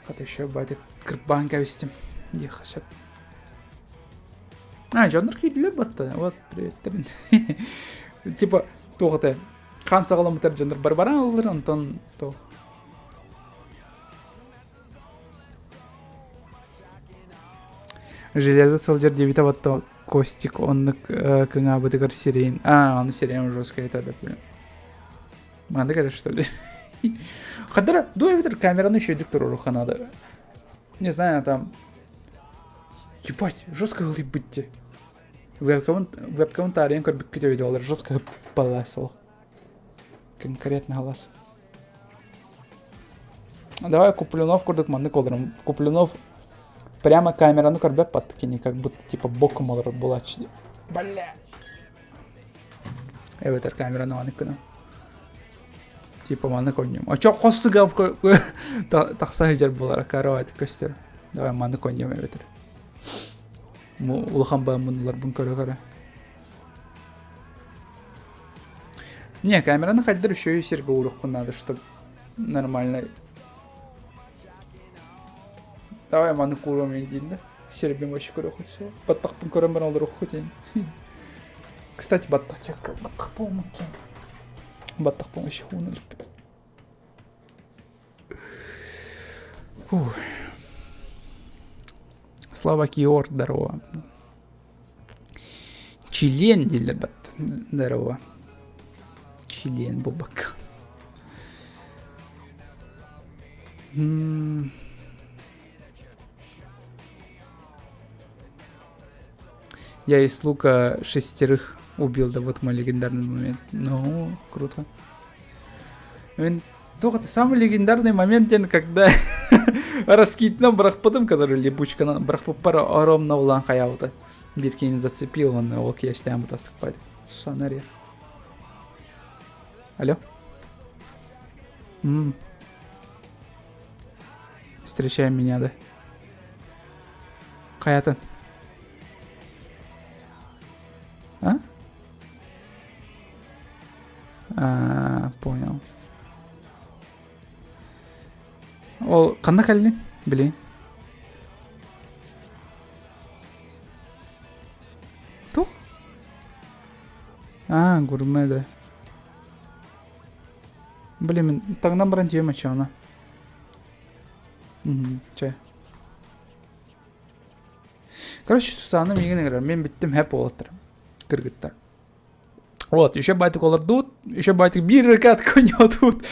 Қата еще байдик. Кірбан кәвістім. Ехашап. Жандар кейділі батты. Вот, привет. Типа, тоғыты. Қан сағаламытар жандар бар-баран алыр, онтан тоғы. Железо солдер 9 батты. Костик, онны кыңа бытыгар сирейн. Аны сирейн жестко айтады. Маңды кәді, что ли? Қадыра, дуэвитер камераны шөйдік тұру руханады. Не знаю, там... Ебать, жестко ғылып бітті. Веб-каунт арен көрбік күте видеолар жестко балас ол. Конкретно ғалас. Давай Куплюнов көрдік манны колдырым. Куплюнов прямо камераны көрбәп баттыкені, как будто типа боком олар булачы. Бля! Эветер камераны маны күні. Типа маны коньем. А чо қосты гав тақса жер болар, каравайт көстер. Давай маны коньем эветер. Улахан ба мұнылар бұн көрі. Не, камераны қайдыр еще и серга урықпын надо, чтобы нормально. Давай маны көрімен дейін да. Сербен вообще көрі құтсы. Баттақпын көрім бір олар ұқы дейін. Кстати, баттақ чекал. Баттақ болмақ кен. Баттақ болмақ еще ұнылып. Словакиор, здорово. Член дилер бат. Здорово. Член бубак. Я из лука 6 убил, да вот мой легендарный момент. Ну, круто. Только самый легендарный момент, когда раскидно брахпадым, который липучка на брахпапара огромно улан хаявта. Битки не зацепил, он ок я стям это ступать. Санари. Алло? Встречай меня, да? Хаятан. Понял. Ол қанда кәлінен? Білейін. Тұқ? Көрмеді. Білеймін, тағынан баран түйем әче ona. Чай. Короче, Сусаны мегені кірер. Мен біттім әп олаттыр. Кіргіттар. Вот, еще байтик олар дут, еще байтик bir ракат коня тут.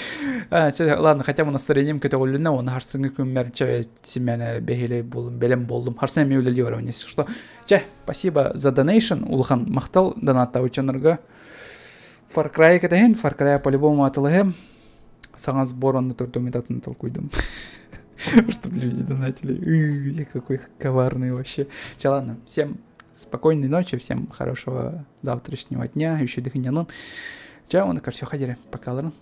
Ладно, хотя бы настроением көтө олуна, оны харсыңы күммер чаве семена бехилей болдум, белем болдум. Харсың мен үлели барам, если что. Че, спасибо за донейшн, улхан мактал донатта учанырга. Far Cry кетехин, Far Cry по-любому атылыгым. Саңаз боронны турдум этатын толкуйдум. Что люди донатили. Я какой коварный вообще. Че, ладно, всем спокойной ночи, всем хорошего завтрашнего дня, еще дыханьянын. Чао, он все ходили, пока, High